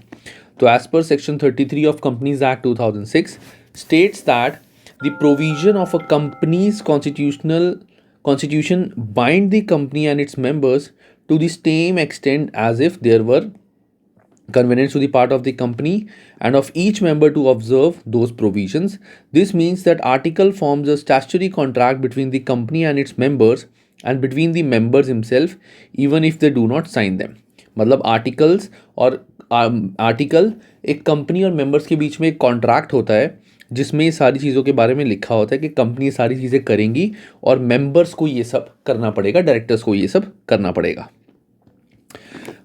तो as per section 33 of companies act 2006 states that the provision of a companies constitution bind the company and its members to the same extent as if there were convenience to the part of the company and of each member to observe those provisions. This means that article forms a statutory contract between the company and its members and between the members himself even if they do not sign them. मतलब आर्टिकल्स और आर्टिकल एक कंपनी और मेंबर्स के बीच में एक कॉन्ट्रैक्ट होता है जिसमें ये सारी चीज़ों के बारे में लिखा होता है कि कंपनी ये सारी चीज़ें करेंगी और मेंबर्स को ये सब करना पड़ेगा, डायरेक्टर्स को ये सब करना पड़ेगा.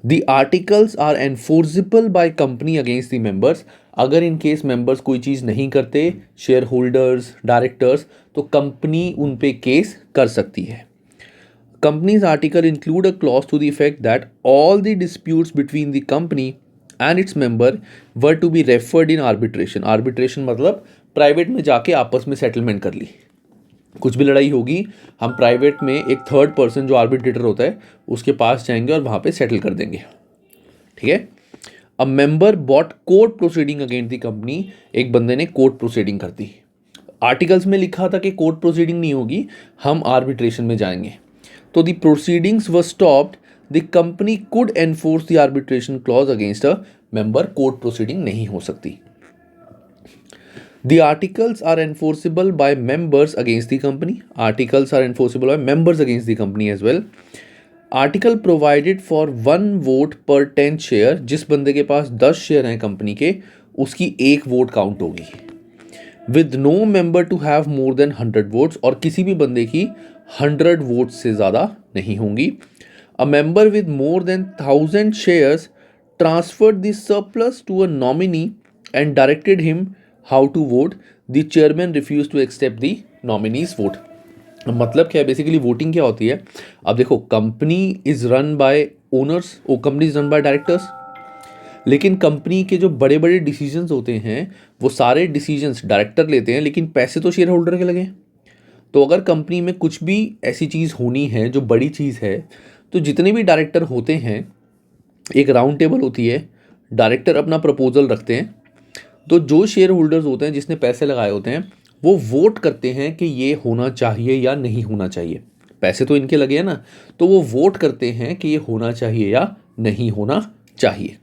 The articles are enforceable by company against the members. अगर इन केस मेंबर्स कोई चीज़ नहीं करते, शेयर होल्डर्स, डायरेक्टर्स, तो कंपनी उन पे केस कर सकती है. Company's article include a clause to the effect that all the disputes between the company and its member were to be referred in arbitration. Arbitration मतलब प्राइवेट में जाके आपस में सेटलमेंट कर ली. कुछ भी लड़ाई होगी हम प्राइवेट में एक थर्ड पर्सन जो आर्बिट्रेटर होता है उसके पास जाएंगे और वहाँ पे सेटल कर देंगे. ठीक है. A member bought court proceeding against the company. एक बंदे ने कोर्ट प्रोसीडिंग कर दी. आर्टिकल्स में लिखा था कि कोर्ट प्रोसीडिंग नहीं होगी, हम आर्बिट्रेशन में जाएंगे. तो the proceedings were stopped. The company could enforce the arbitration clause against a member. Court proceeding नहीं हो सकती. The articles are enforceable by members against the company. Articles are enforceable by members against the company as well. Article provided for 1 vote per 10 share. जिस बंदे के पास 10 शेयर हैं कंपनी के, उसकी एक वोट काउंट होगी. With no member to have more than 100 votes. और किसी भी बंदे की 100 वोट्स से ज़्यादा नहीं होंगी. A member with more than 1000 shares transferred the surplus to a nominee and directed him how to vote. The chairman refuse to accept the nominee's vote. मतलब क्या है, बेसिकली वोटिंग क्या होती है. अब देखो, company is run by owners, वो company is run by directors, लेकिन कंपनी के जो बड़े बड़े डिसीजंस होते हैं वो सारे डिसीजंस डायरेक्टर लेते हैं, लेकिन पैसे तो शेयर होल्डर के लगे. तो अगर कंपनी में कुछ भी ऐसी चीज़ होनी है जो बड़ी चीज़ है, तो जितने भी डायरेक्टर होते हैं, एक राउंड टेबल होती है, डायरेक्टर अपना प्रपोजल रखते हैं, तो जो शेयर होल्डर्स होते हैं जिसने पैसे लगाए होते हैं वो वोट करते हैं कि ये होना चाहिए या नहीं होना चाहिए. पैसे तो इनके लगे हैं ना, तो वो वोट करते हैं कि ये होना चाहिए या नहीं होना चाहिए.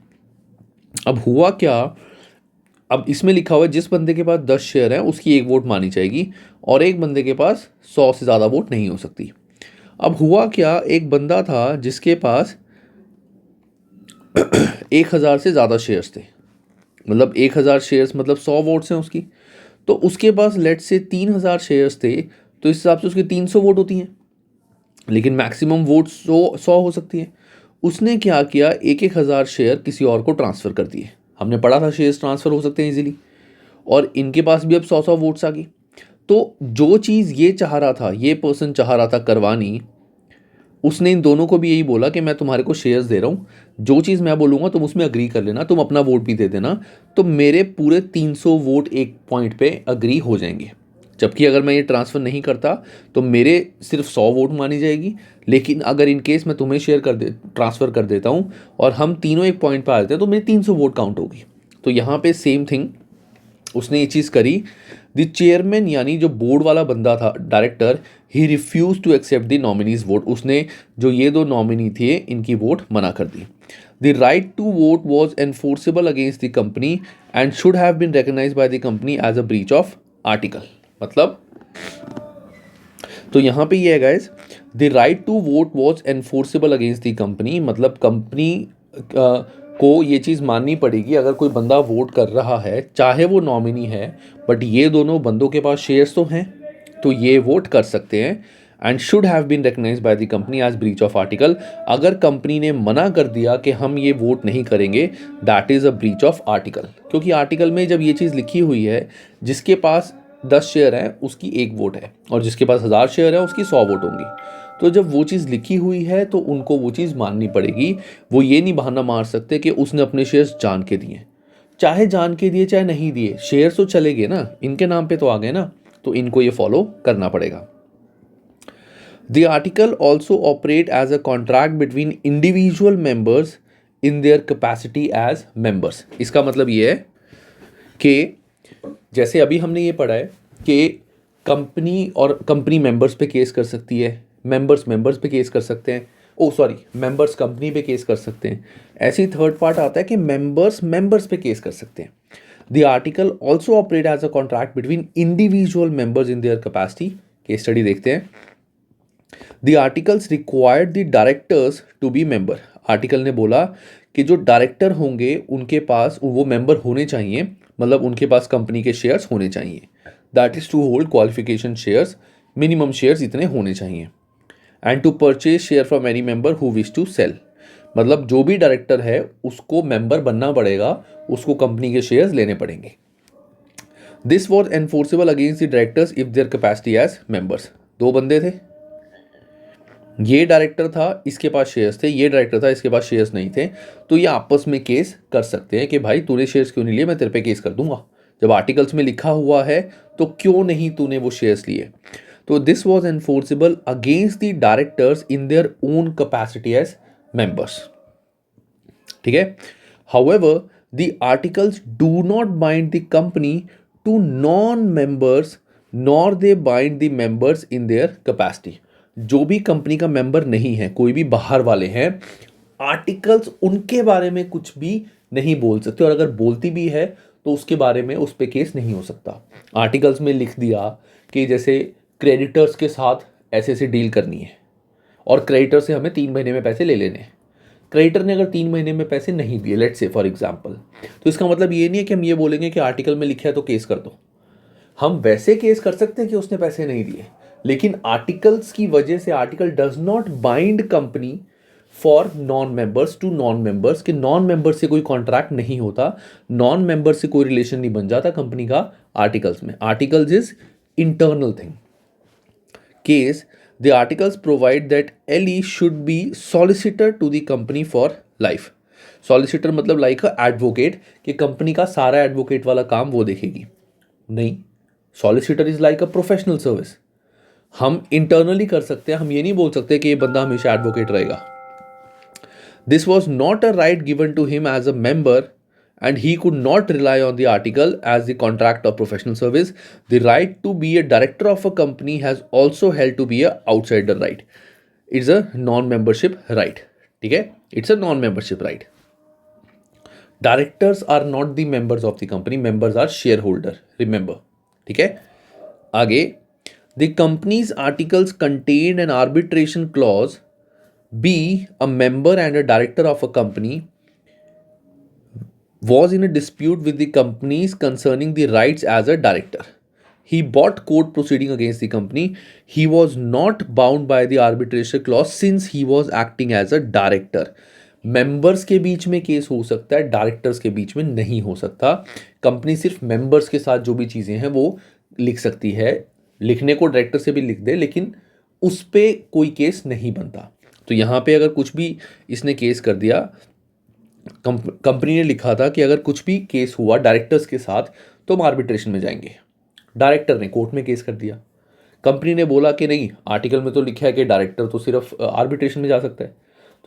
अब हुआ क्या, अब इसमें लिखा हुआ है जिस बंदे के पास 10 शेयर हैं उसकी एक वोट मानी जाएगी और एक बंदे के पास 100 से ज़्यादा वोट नहीं हो सकती. अब हुआ क्या, एक बंदा था जिसके पास 1000 से ज़्यादा शेयर्स थे. मतलब 1000 शेयर्स मतलब 100 वोट्स हैं उसकी. तो उसके पास लेट से 3000 शेयर्स थे, तो इस हिसाब से उसके 300 वोट होती हैं, लेकिन मैक्सिमम वोट 100 हो सकती है. उसने क्या किया, 1000 शेयर किसी और को ट्रांसफ़र कर दिए. हमने पढ़ा था शेयर्स ट्रांसफ़र हो सकते हैं इजीली, और इनके पास भी अब 100 वोट्स आ गई. तो जो चीज़ ये चाह रहा था, ये पर्सन चाह रहा था करवानी, उसने इन दोनों को भी यही बोला कि मैं तुम्हारे को शेयर्स दे रहा हूँ, जो चीज़ मैं बोलूँगा तुम उसमें अग्री कर लेना, तुम अपना वोट भी दे देना, तो मेरे पूरे 300 वोट एक पॉइंट पे अग्री हो जाएंगे. जबकि अगर मैं ये ट्रांसफ़र नहीं करता तो मेरे सिर्फ 100 वोट मानी जाएगी, लेकिन अगर इन केस मैं तुम्हें ट्रांसफ़र कर देता हूँ और हम तीनों एक पॉइंट पर आ जाते हैं तो मेरी 300 वोट काउंट होगी. तो यहाँ पे सेम थिंग उसने ये चीज़ करी. द चेयरमैन यानी जो बोर्ड वाला बंदा था, डायरेक्टर, ही refuse to accept the nominee's vote. उसने जो ये दो नॉमिनी थे इनकी वोट मना कर दी. The right to vote was enforceable against the company and should have been recognised by the company as a breach of article. मतलब तो यहाँ पे ये है guys, the right to vote was enforceable against the company, मतलब कंपनी को ये चीज़ माननी पड़ेगी अगर कोई बंदा वोट कर रहा है, चाहे वो नॉमिनी है, बट ये दोनों बंदों के पास शेयर्स तो हैं, तो ये वोट कर सकते हैं. And should have been recognised by the company as breach of article. अगर कंपनी ने मना कर दिया कि हम ये वोट नहीं करेंगे, that is a breach of article. क्योंकि आर्टिकल में जब ये चीज़ लिखी हुई है, जिसके पास 10 शेयर है उसकी एक वोट है और जिसके पास 1000 शेयर है उसकी 100 वोट होंगी. तो जब वो चीज़ लिखी हुई है तो उनको वो चीज़ माननी पड़ेगी. वो ये नहीं बहाना मार सकते कि उसने अपने शेयर्स जान के दिए. चाहे जान के दिए चाहे नहीं दिए, शेयर्स तो चले गए ना, इनके नाम पे तो आ गए ना, तो इनको ये फॉलो करना पड़ेगा. The article also operate as a contract between individual members in their capacity as members. इसका मतलब ये है कि जैसे अभी हमने ये पढ़ा है कि कंपनी और कंपनी मेंबर्स पे केस कर सकती है, मेंबर्स पे केस कर सकते हैं, ओ सॉरी, मेंबर्स कंपनी पे केस कर सकते हैं। ऐसी थर्ड पार्ट आता है कि मेंबर्स पे केस कर सकते हैं। The article also operate as a contract between individual members in their capacity. Case study देखते हैं। The articles required the directors to be member. Article ने बोला कि जो डायरेक्टर होंगे उनके पास वो मेंबर होने चाहिए, मतलब उनके पास कंपनी के शेयर्स होने चाहिए। That is to hold qualification shares, minimum shares इतने होने चाहिए। And to purchase share from any member who wish to sell, मतलब जो भी डायरेक्टर है उसको मेंबर बनना पड़ेगा, उसको कंपनी के शेयर्स लेने पड़ेंगे। This was enforceable against the directors if their capacity as members. दो बंदे थे, ये डायरेक्टर था, इसके पास शेयर्स थे, ये डायरेक्टर था, इसके पास शेयर्स नहीं थे, तो ये आपस में केस कर सकते हैं कि भाई तूने शेयर्स क्यों नहीं लिए, मैं तेरे पे केस कर दूंगा। जब आर्टिकल्स में लिखा हुआ है तो क्यों नहीं तूने वो शेयर्स लिए। तो this was enforceable against the directors in their own capacity as members. ठीक है। However the articles do not bind the company to non members nor they bind the members in their capacity. जो भी कंपनी का मेंबर नहीं है, कोई भी बाहर वाले हैं, आर्टिकल्स उनके बारे में कुछ भी नहीं बोल सकते, और अगर बोलती भी है तो उसके बारे में उस पर केस नहीं हो सकता। आर्टिकल्स में लिख दिया कि जैसे क्रेडिटर्स के साथ ऐसे ऐसे डील करनी है, और क्रेडिटर से हमें 3 महीने में पैसे ले लेने हैं। क्रेडिटर ने अगर 3 महीने में पैसे नहीं दिए, लेट्स से फॉर एग्जांपल, तो इसका मतलब ये नहीं है कि हम ये बोलेंगे कि आर्टिकल में लिखा है तो केस कर दो। हम वैसे केस कर सकते हैं कि उसने पैसे नहीं दिए, लेकिन आर्टिकल्स की वजह से article does not bind company for non members to non members, कि नॉन मेंबर से कोई कॉन्ट्रैक्ट नहीं होता, नॉन मेंबर से कोई रिलेशन नहीं बन जाता कंपनी का आर्टिकल्स में। Articles is internal thing. Case the articles provide that Ellie should be solicitor to the company for life. Solicitor मतलब लाइक एडवोकेट, कि कंपनी का सारा एडवोकेट वाला काम वो देखेगी। नहीं, solicitor is like a professional service. हम इंटरनली कर सकते हैं, हम ये नहीं बोल सकते कि ये बंदा हमेशा एडवोकेट रहेगा। This was not a right given to him as a member, and he could not rely on the article as the contract of professional service. The right to be a director of a company has also held to be a outsider right. It's a non-membership right. ठीक है, it's a non-membership right. Directors are not the members of the company. Members are shareholder. Remember. ठीक है, आगे the company's articles contained an arbitration clause. Be a member and a director of a company was in a dispute with the companies concerning the rights as a director. He brought court proceeding against the company. He was not bound by the arbitration clause since he was acting as a director. Members के बीच में केस हो सकता है, डायरेक्टर्स के बीच में नहीं हो सकता। कंपनी सिर्फ मेंबर्स के साथ जो भी चीज़ें हैं वो लिख सकती है, लिखने को डायरेक्टर से भी लिख दे, लेकिन उस पर कोई केस नहीं बनता। तो यहाँ पे अगर कुछ भी इसने केस कर दिया, कंपनी ने लिखा था कि अगर कुछ भी केस हुआ डायरेक्टर्स के साथ तो हम आर्बिट्रेशन में जाएंगे। डायरेक्टर ने कोर्ट में केस कर दिया। कंपनी ने बोला कि नहीं, आर्टिकल में तो लिखा है कि डायरेक्टर तो सिर्फ आर्बिट्रेशन में जा सकता है।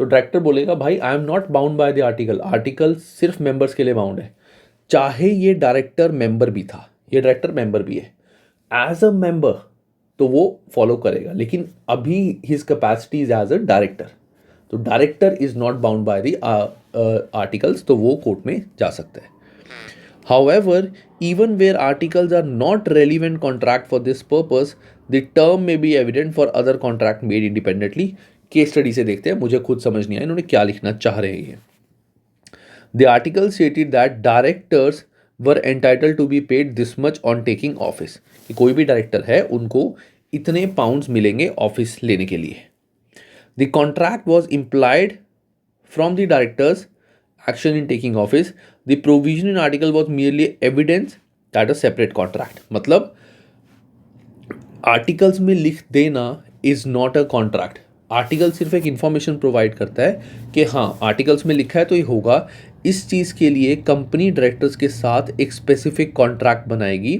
तो डायरेक्टर बोलेगा भाई I am not bound by the article, article सिर्फ मेंबर्स के लिए बाउंड है। चाहे ये डायरेक्टर मेंबर भी था, ये डायरेक्टर मेंबर भी है, एज अ मेंबर तो वो फॉलो करेगा, लेकिन अभी his capacity is as a director, तो director is not bound by the articles, तो वो कोर्ट में जा सकता है। However, even where articles are not relevant contract for this purpose, the term may be evident for other contract made independently. Case study से देखते हैं, मुझे खुद समझ नहीं आया इन्होंने क्या लिखना चाह रहे हैं। The article stated that directors were entitled to be paid this much on taking office. कि कोई भी डायरेक्टर है उनको इतने पाउंड्स मिलेंगे ऑफिस लेने के लिए। The contract was implied from the directors action in taking office. The provision in article was merely evidence that a separate contract. मतलब आर्टिकल्स में लिख देना is not a contract. Article सिर्फ एक इंफॉर्मेशन प्रोवाइड करता है कि हाँ आर्टिकल्स में लिखा है तो ये होगा। इस चीज़ के लिए कंपनी डायरेक्टर्स के साथ एक स्पेसिफिक कॉन्ट्रैक्ट बनाएगी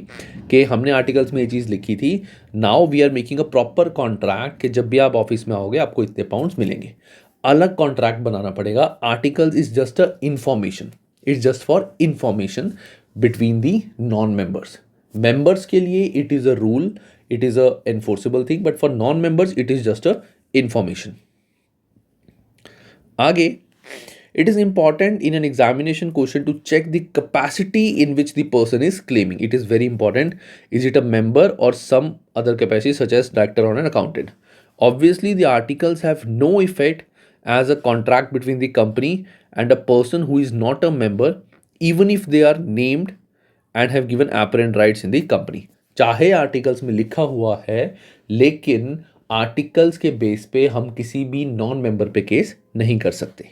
कि हमने आर्टिकल्स में ये चीज़ लिखी थी, now we are making a proper contract कि जब भी आप ऑफिस में आओगे आपको इतने पाउंड्स मिलेंगे। अलग कॉन्ट्रैक्ट बनाना पड़ेगा। Articles is just a information, it's just for information between the non members. Members के लिए it is a rule, it is a enforceable thing, but for non-members it is just a information. आगे, it is important in an examination question to check the capacity in which the person is claiming. It is very important. Is it a member or some other capacity such as director or an accountant? Obviously, the articles have no effect as a contract between the company and a person who is not a member, even if they are named and have given apparent rights in the company. चाहे आर्टिकल्स में लिखा हुआ है, लेकिन आर्टिकल्स के बेस पे हम किसी भी नॉन मेंबर पे केस नहीं कर सकते.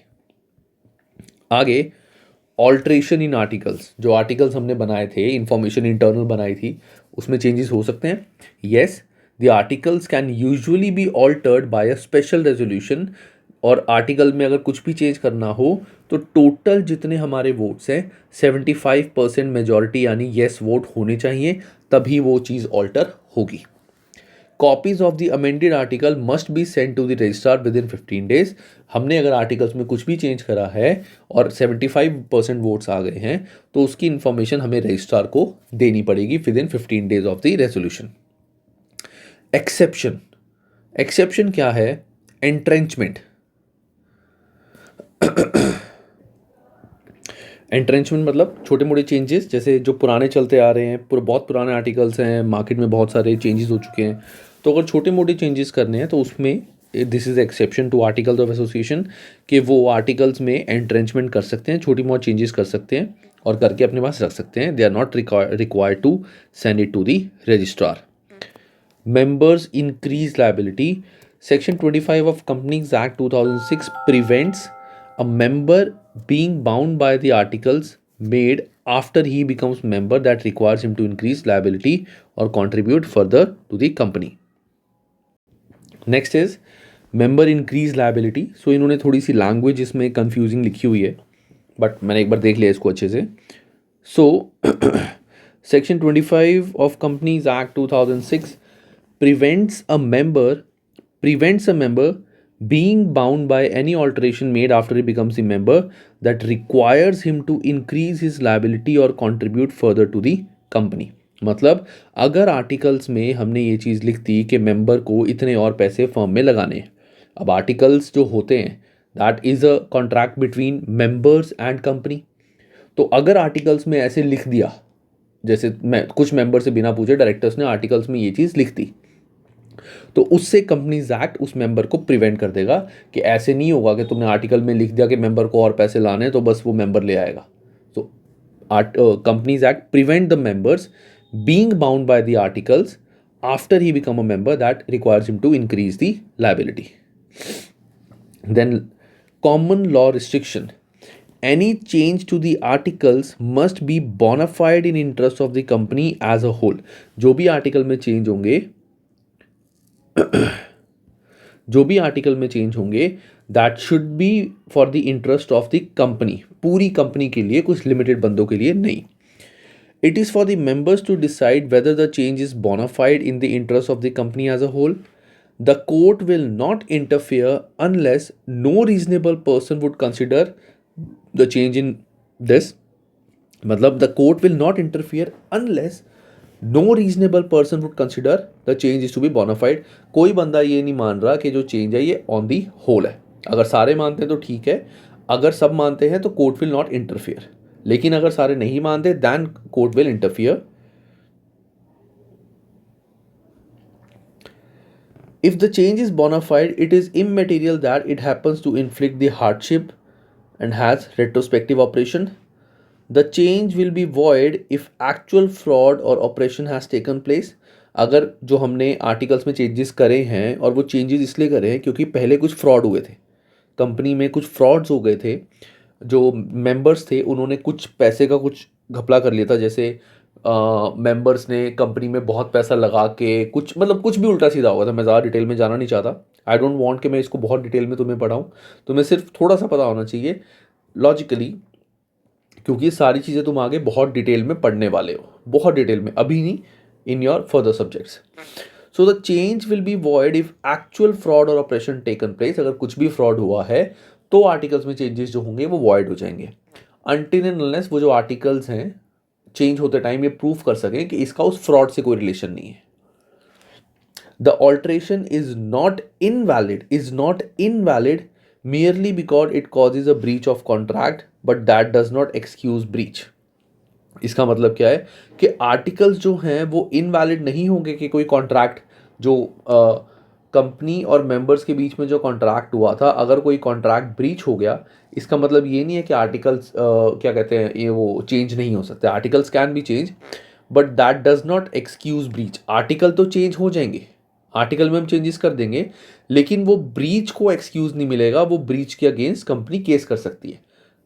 आगे, ऑल्ट्रेशन इन आर्टिकल्स. जो आर्टिकल्स हमने बनाए थे, इंफॉर्मेशन इंटरनल बनाई थी, उसमें चेंजेस हो सकते हैं. Yes, the articles can usually be altered by a special resolution. और आर्टिकल में अगर कुछ भी चेंज करना हो तो टोटल जितने हमारे वोट्स हैं 75% मेजॉरिटी यानी येस वोट होने चाहिए, तभी वो चीज़ ऑल्टर होगी. Copies of the amended article must be send to the registrar within 15 days. हमने अगर आर्टिकल्स में कुछ भी चेंज करा है और 75% वोट्स आ गए हैं तो उसकी इंफॉर्मेशन हमें रजिस्ट्रार को देनी पड़ेगी with in 15 days of the resolution. Exception. Exception क्या है? एंट्रेंचमेंट. एंट्रेंचमेंट मतलब छोटे मोटे चेंजेस, जैसे जो पुराने चलते आ रहे हैं, बहुत पुराने आर्टिकल्स हैं, मार्केट में बहुत सारे चेंजेस हो चुके हैं, तो अगर छोटे मोटे चेंजेस करने हैं तो उसमें this is exception to articles of association कि वो आर्टिकल्स में एंट्रेंचमेंट कर सकते हैं, छोटी मोटी चेंजेस कर सकते हैं और करके अपने पास रख सकते हैं. They are not required to send it to the registrar. Members increase liability. Section 25 of Companies Act 2006 prevents a member being bound by the articles made after he becomes member that requires him to increase liability or contribute further to the company. Next is member increase liability. So इन्होंने थोड़ी सी लैंग्वेज इसमें कंफ्यूजिंग लिखी हुई है, बट मैंने एक बार देख लिया इसको अच्छे से. So Section 25 of Companies Act 2006 prevents a member being bound by any alteration made after he becomes a member that requires him to increase his liability or contribute further to the company. मतलब अगर आर्टिकल्स में हमने ये चीज़ लिख दी कि मेंबर को इतने और पैसे फर्म में लगाने हैं. अब आर्टिकल्स जो होते हैं that is a contract between members and company. तो अगर आर्टिकल्स में ऐसे लिख दिया, जैसे मैं कुछ मेंबर से बिना पूछे डायरेक्टर्स ने आर्टिकल्स में ये चीज़ लिख दी, तो उससे कंपनीज एक्ट उस मेंबर को प्रिवेंट कर देगा कि ऐसे नहीं होगा कि तुमने आर्टिकल में लिख दिया कि मेंबर को और पैसे लाने तो बस वो मेंबर ले आएगा. तो companies act prevent the members being bound by the articles after he become a member that requires him to increase the liability. Then common law restriction. Any change to the articles must be bona fide in interest of the company as a whole. जो भी आर्टिकल में चेंज होंगे that should be for the interest of the company. पूरी कंपनी के लिए, कुछ लिमिटेड बंदों के लिए नहीं. It is for the members to decide whether the change is bona fide in the interest of the company as a whole. The court will not interfere unless no reasonable person would consider the change in this. मतलब the court will not interfere unless no reasonable person would consider the change is to be bona fide. कोई बंदा ये नहीं मान रहा कि जो चेंज है ये ऑन दी होल है. अगर सारे मानते हैं तो ठीक है, अगर सब मानते हैं तो कोर्ट विल नॉट इंटरफियर. लेकिन अगर सारे नहीं मानते then court will interfere. If the change is bona fide it is immaterial that it happens to inflict the hardship and has retrospective operation. The change will be void if actual fraud or operation has taken place. अगर जो हमने आर्टिकल्स में चेंजेस करे हैं और वो चेंजेस इसलिए करे हैं क्योंकि पहले कुछ फ्रॉड हुए थे, कंपनी में कुछ फ्रॉड्स हो गए थे, जो मेंबर्स थे उन्होंने कुछ पैसे का कुछ घपला कर लिया था. जैसे मेंबर्स ने कंपनी में बहुत पैसा लगा के कुछ, मतलब कुछ भी उल्टा सीधा हुआ था. मैं ज़्यादा डिटेल में जाना नहीं चाहता. आई डोंट वांट कि मैं इसको बहुत डिटेल में तुम्हें पढ़ाऊँ. तुम्हें सिर्फ थोड़ा सा पता होना चाहिए लॉजिकली, क्योंकि ये सारी चीज़ें तुम आगे बहुत डिटेल में पढ़ने वाले हो, बहुत डिटेल में, अभी नहीं, in your further subjects. So the change will be void if actual fraud और ऑपरेशन टेकन प्लेस. अगर कुछ भी फ्रॉड हुआ है तो आर्टिकल्स में चेंजेस जो होंगे वो वॉइड हो जाएंगे. अनटिल एंड अनलेस वो जो आर्टिकल्स हैं चेंज होते टाइम ये प्रूफ कर सकें कि इसका उस फ्रॉड से कोई रिलेशन नहीं है. The alteration is not invalid merely because it causes a breach of contract, but that does not excuse breach. इसका मतलब क्या है कि आर्टिकल्स जो हैं वो इनवैलिड नहीं होंगे कि कोई कॉन्ट्रैक्ट जो कंपनी और मेंबर्स के बीच में जो कॉन्ट्रैक्ट हुआ था, अगर कोई कॉन्ट्रैक्ट ब्रीच हो गया, इसका मतलब ये नहीं है कि आर्टिकल्स क्या कहते हैं ये वो चेंज नहीं हो सकते. Articles can be change but that does not excuse breach. Article तो चेंज हो जाएंगे, आर्टिकल में हम चेंजेस कर देंगे, लेकिन वो ब्रीच को एक्सक्यूज नहीं मिलेगा. वो ब्रीच के अगेंस्ट कंपनी केस कर सकती है.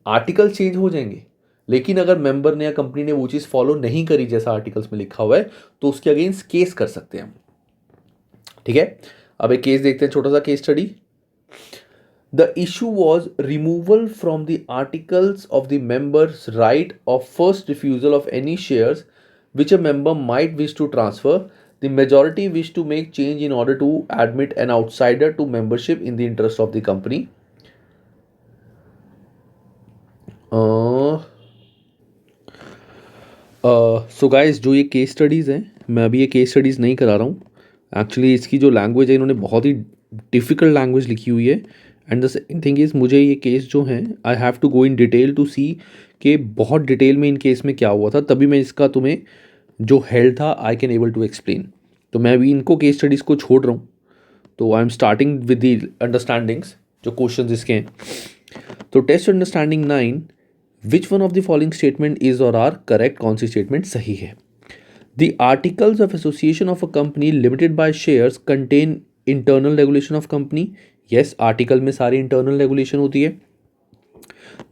आर्टिकल चेंज हो जाएंगे, लेकिन अगर मेंबर ने या कंपनी ने वो चीज़ फॉलो नहीं करी जैसा आर्टिकल्स में लिखा हुआ है, तो उसके अगेंस्ट केस कर सकते हैं हम. ठीक है, अब एक केस देखते हैं, छोटा सा case study. The issue was removal from the articles of the members right of first refusal of any shares which a member might wish to transfer. The majority wish to make change in order to admit an outsider to membership in the interest of the company. So guys, जो ये केस स्टडीज़ हैं, मैं अभी ये केस स्टडीज़ नहीं करा रहा हूँ. एक्चुअली इसकी जो लैंग्वेज है, इन्होंने बहुत ही डिफ़िकल्ट लैंग्वेज लिखी हुई है. And the second thing is, मुझे ये केस जो हैं, I have to go in detail to see कि बहुत डिटेल में इन केस में क्या हुआ था, तभी मैं इसका तुम्हें जो हेल्ड था I can able to explain. तो मैं अभी इनको केस स्टडीज़ को छोड़ रहा हूँ. तो I am starting with the understandings, जो क्वेश्चन इसके हैं. तो test understanding 9, which one of the following statement is or are correct. कौन सी स्टेटमेंट सही है. The articles of association of a company limited by shares contain internal regulation of company. Yes, article में सारी इंटरनल रेगुलेशन होती है.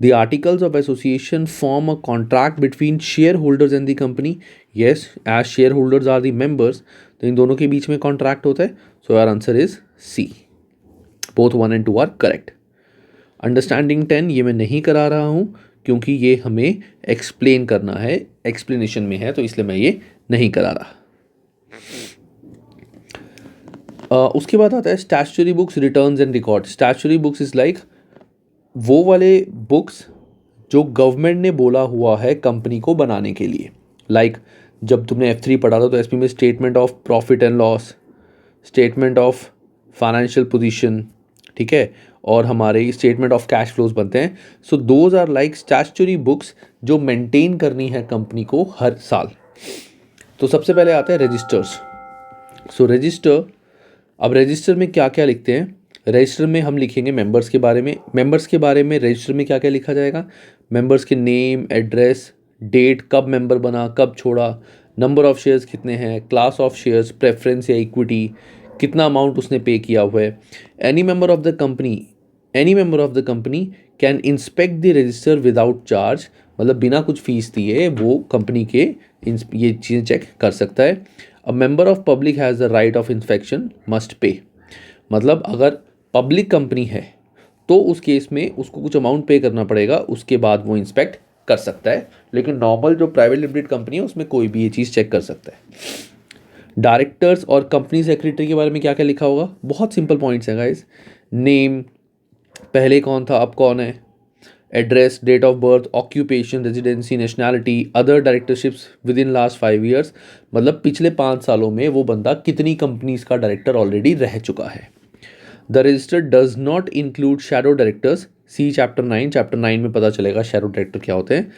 The articles of association form a contract between shareholders and the company. Yes, as shareholders are the members, तो इन दोनों के बीच में कॉन्ट्रैक्ट होता है. So our answer is C. Both 1 and 2 are correct. Understanding 10 ये मैं नहीं करा रहा हूँ क्योंकि ये हमें एक्सप्लेन करना है, एक्सप्लेनेशन में है, तो इसलिए मैं ये नहीं करा रहा. उसके बाद आता है statutory books, returns and record. Statutory books is like वो वाले बुक्स जो गवर्नमेंट ने बोला हुआ है कंपनी को बनाने के लिए. लाइक जब तुमने F3 पढ़ा था तो एसपी में statement of profit and loss, statement of financial position, ठीक है, और हमारे स्टेटमेंट ऑफ कैश फ्लोज बनते हैं. So those are like statutory books जो मेंटेन करनी है कंपनी को हर साल. तो सबसे पहले आता है रजिस्टर्स. सो रजिस्टर, अब रजिस्टर में क्या क्या लिखते हैं. रजिस्टर में हम लिखेंगे मेंबर्स के बारे में. मेंबर्स के बारे में रजिस्टर में क्या क्या लिखा जाएगा. मेंबर्स के नेम, एड्रेस, डेट, कब मेंबर बना, कब छोड़ा, नंबर ऑफ शेयर्स कितने हैं, क्लास ऑफ शेयर्स, प्रेफरेंस या इक्विटी, कितना अमाउंट उसने पे किया हुआ है. Any member of the company can inspect the register without charge, मतलब बिना कुछ फीस दिए वो कंपनी के ये चीज़ें चेक कर सकता है. A member of public has the right of inspection must pay, मतलब अगर पब्लिक कंपनी है तो उस केस में उसको कुछ अमाउंट पे करना पड़ेगा, उसके बाद वो इंस्पेक्ट कर सकता है. लेकिन नॉर्मल जो प्राइवेट लिमिटेड कंपनी है उसमें कोई भी ये चीज़ चेक कर सकता है. डायरेक्टर्स और कंपनी सेक्रेटरी के बारे में क्या क्या लिखा होगा. बहुत सिंपल पॉइंट्स हैं गाइस. नेम, पहले कौन था अब कौन है, address, date of birth, occupation, residency, nationality, other directorships within last 5 years, मतलब पिछले 5 सालों में वो बंदा कितनी कंपनीज का डायरेक्टर ऑलरेडी रह चुका है. The register does not include shadow directors. See chapter 9 में पता चलेगा शैडो डायरेक्टर क्या होते हैं.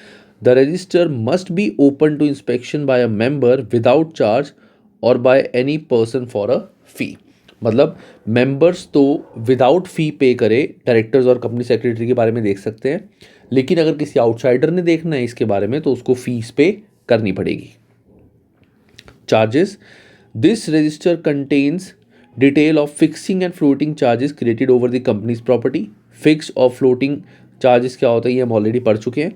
The register must be open to inspection by a member without charge और by any person for a fee, मतलब मेंबर्स तो विदाउट फ़ी पे करे डायरेक्टर्स और कंपनी सेक्रेटरी के बारे में देख सकते हैं, लेकिन अगर किसी आउटसाइडर ने देखना है इसके बारे में तो उसको फीस पे करनी पड़ेगी. Charges, this register contains detail of fixing and floating charges created over the company's property. Fix और फ्लोटिंग चार्जेस क्या होता है ये हम ऑलरेडी पढ़ चुके हैं.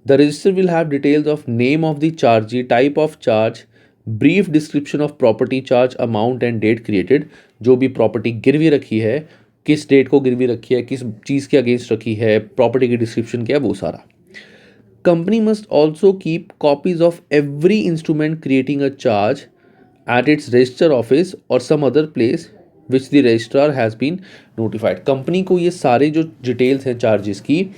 The register will have details of name of the chargee, type of charge, brief description of property charge, amount and date created. जो भी प्रॉपर्टी गिरवी रखी है, किस डेट को गिरवी रखी है, किस चीज़ के अगेंस्ट रखी है, प्रॉपर्टी की डिस्क्रिप्शन क्या है, वो सारा. Company must also keep copies of every instrument creating a charge at its register office और some other place which the registrar has been notified. Company को ये सारे जो डिटेल्स हैं चार्जेस की,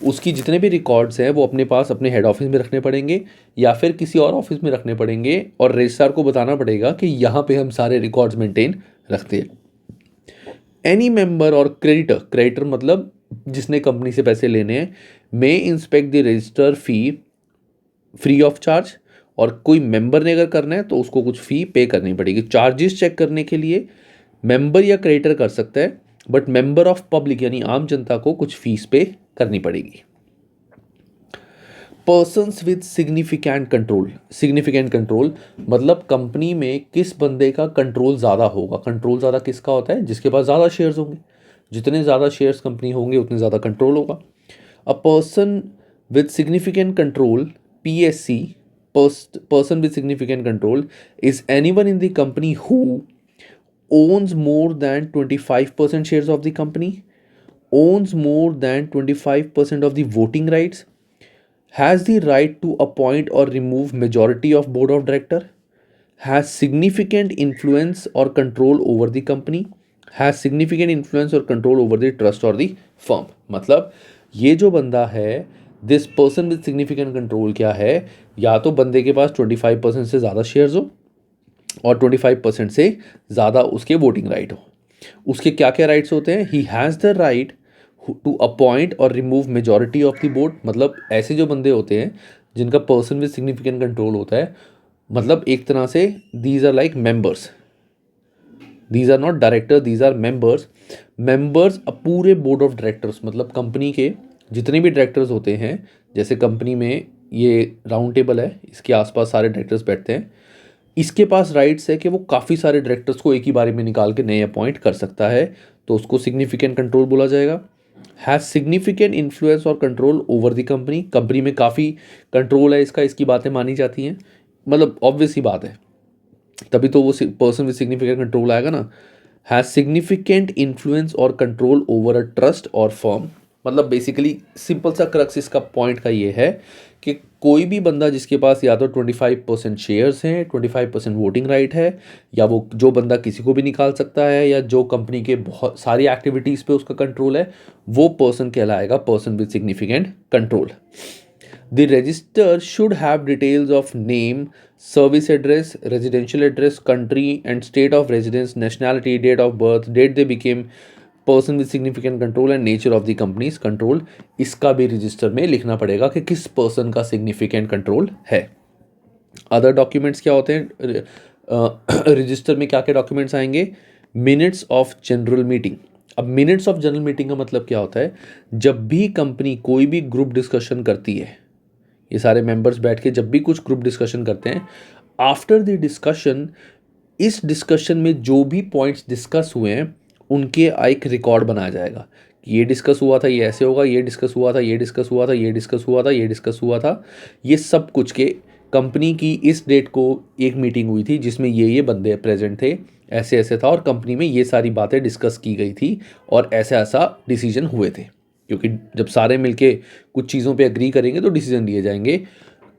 उसकी जितने भी रिकॉर्ड्स हैं वो अपने पास अपने हेड ऑफिस में रखने पड़ेंगे या फिर किसी और ऑफिस में रखने पड़ेंगे, और रजिस्ट्रार को बताना पड़ेगा कि यहाँ पे हम सारे रिकॉर्ड्स मेंटेन रखते हैं. एनी मेंबर और क्रेडिटर, क्रेडिटर मतलब जिसने कंपनी से पैसे लेने हैं, may inspect the register fee free of charge, और कोई मेंबर ने अगर करना है तो उसको कुछ फ़ी पे करनी पड़ेगी। चार्जेस चेक करने के लिए मेंबर या क्रेडिटर कर सकता है, बट मेंबर ऑफ पब्लिक यानी आम जनता को कुछ फीस पे करनी पड़ेगी। Persons with significant control, significant control मतलब कंपनी में किस बंदे का कंट्रोल ज़्यादा होगा। कंट्रोल ज़्यादा किसका होता है? जिसके पास ज़्यादा शेयर्स होंगे। जितने ज़्यादा शेयर्स कंपनी होंगे उतने ज़्यादा कंट्रोल होगा। A person with significant control, PSC, person with significant control, is anyone in the company who owns more than 25% shares of the company, owns more than 25% of the voting rights, has the right to appoint or remove majority of board of director, has significant influence or control over the company, has significant influence or control over the trust or the firm। मतलब ये जो बंदा है, this person with significant control क्या है? या तो बंदे के पास 25% से ज़्यादा शेयर्स हो और 25% से ज़्यादा उसके वोटिंग राइट हो। उसके क्या क्या राइट्स होते हैं? He has the right to appoint और remove majority of the board, मतलब ऐसे जो बंदे होते हैं जिनका पर्सन विद सिग्निफिकेंट कंट्रोल होता है, मतलब एक तरह से these are like members, these are not director, these are members. Members पूरे बोर्ड ऑफ डायरेक्टर्स, मतलब कंपनी के जितने भी डायरेक्टर्स होते हैं, जैसे कंपनी में ये राउंड टेबल है, इसके आसपास सारे डायरेक्टर्स बैठते हैं, इसके पास राइट्स है कि वो काफ़ी सारे डायरेक्टर्स को एक ही बारे में निकाल के नए अपॉइंट कर सकता है, तो उसको सिग्निफिकेंट कंट्रोल बोला जाएगा। हैज़ सिग्निफिकेंट इन्फ्लुएंस और control over the company, company में काफ़ी कंट्रोल है इसका, इसकी बातें मानी जाती हैं, मतलब ऑब्वियस ही बात है, तभी तो वो पर्सन विद सिग्निफिकेंट कंट्रोल आएगा ना। हैज़ सिग्निफिकेंट इन्फ्लुएंस और कंट्रोल ओवर अ ट्रस्ट और फर्म, मतलब बेसिकली सिंपल सा क्रक्स इसका पॉइंट का ये है कि कोई भी बंदा जिसके पास या तो 25% शेयर्स हैं, 25% वोटिंग राइट है, या वो जो बंदा किसी को भी निकाल सकता है, या जो कंपनी के बहुत सारी एक्टिविटीज़ पे उसका कंट्रोल है, वो पर्सन कहलाएगा person with significant control. The register should have details of name, service address, residential address, country and state of residence, nationality, date of birth, date they became person with significant control and nature of the company's control। इसका भी रजिस्टर में लिखना पड़ेगा कि किस पर्सन का सिग्निफिकेंट कंट्रोल है। अदर डॉक्यूमेंट्स क्या होते हैं रजिस्टर में? क्या क्या डॉक्यूमेंट्स आएंगे? Minutes of general meeting. अब मिनट्स ऑफ जनरल मीटिंग का मतलब क्या होता है? जब भी कंपनी कोई भी ग्रुप डिस्कशन करती है, ये सारे मेंबर्स बैठ के जब भी कुछ ग्रुप डिस्कशन करते हैं, आफ्टर द डिस्कशन, इस डिस्कशन में जो भी पॉइंट्स डिस्कस हुए हैं उनके एक रिकॉर्ड बनाया जाएगा कि ये डिस्कस हुआ था, ये ऐसे होगा, ये डिस्कस हुआ था, ये डिस्कस हुआ था, ये डिस्कस हुआ था, ये डिस्कस हुआ था, ये सब कुछ के कंपनी की इस डेट को एक मीटिंग हुई थी जिसमें ये बंदे प्रेजेंट थे, ऐसे ऐसे था, और कंपनी में ये सारी बातें डिस्कस की गई थी और ऐसा ऐसा डिसीजन हुए थे। क्योंकि जब सारे मिलके कुछ चीज़ों पे एग्री करेंगे तो डिसीजन लिए जाएंगे।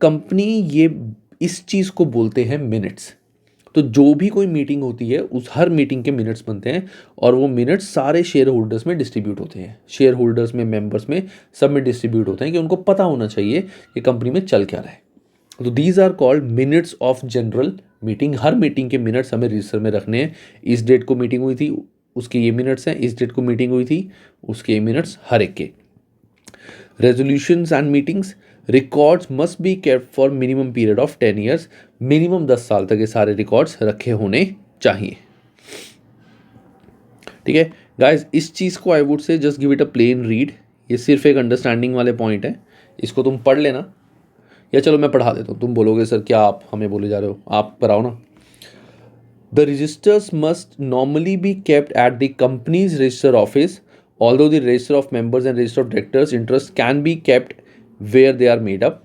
कंपनी ये इस चीज़ को बोलते हैं मिनट्स। तो जो भी कोई मीटिंग होती है उस हर मीटिंग के मिनट्स बनते हैं और वो मिनट्स सारे शेयर होल्डर्स में डिस्ट्रीब्यूट होते हैं, शेयर होल्डर्स में, मेंबर्स में, सब में डिस्ट्रीब्यूट होते हैं कि उनको पता होना चाहिए कि कंपनी में चल क्या रहा है। तो these are called minutes of general meeting. हर मीटिंग के मिनट्स हमें रजिस्टर में रखने हैं। इस डेट को मीटिंग हुई थी, उसके ये मिनट्स हैं, इस डेट को मीटिंग हुई थी, उसके ये मिनट्स, हर एक के। Resolutions and meetings, records must be kept for minimum period of 10 years. Minimum 10 साल तक ये सारे रिकॉर्ड्स रखे होने चाहिए। ठीक है गाइस, इस चीज़ को I would say just give it a plain read. ये सिर्फ एक अंडरस्टैंडिंग वाले पॉइंट है, इसको तुम पढ़ लेना, या चलो मैं पढ़ा देता हूँ, तुम बोलोगे सर क्या आप हमें बोले जा रहे हो, आप कराओ ना। The registers must normally be kept at the company's register office, although the register of members and register of directors' interests can be kept where they are made up,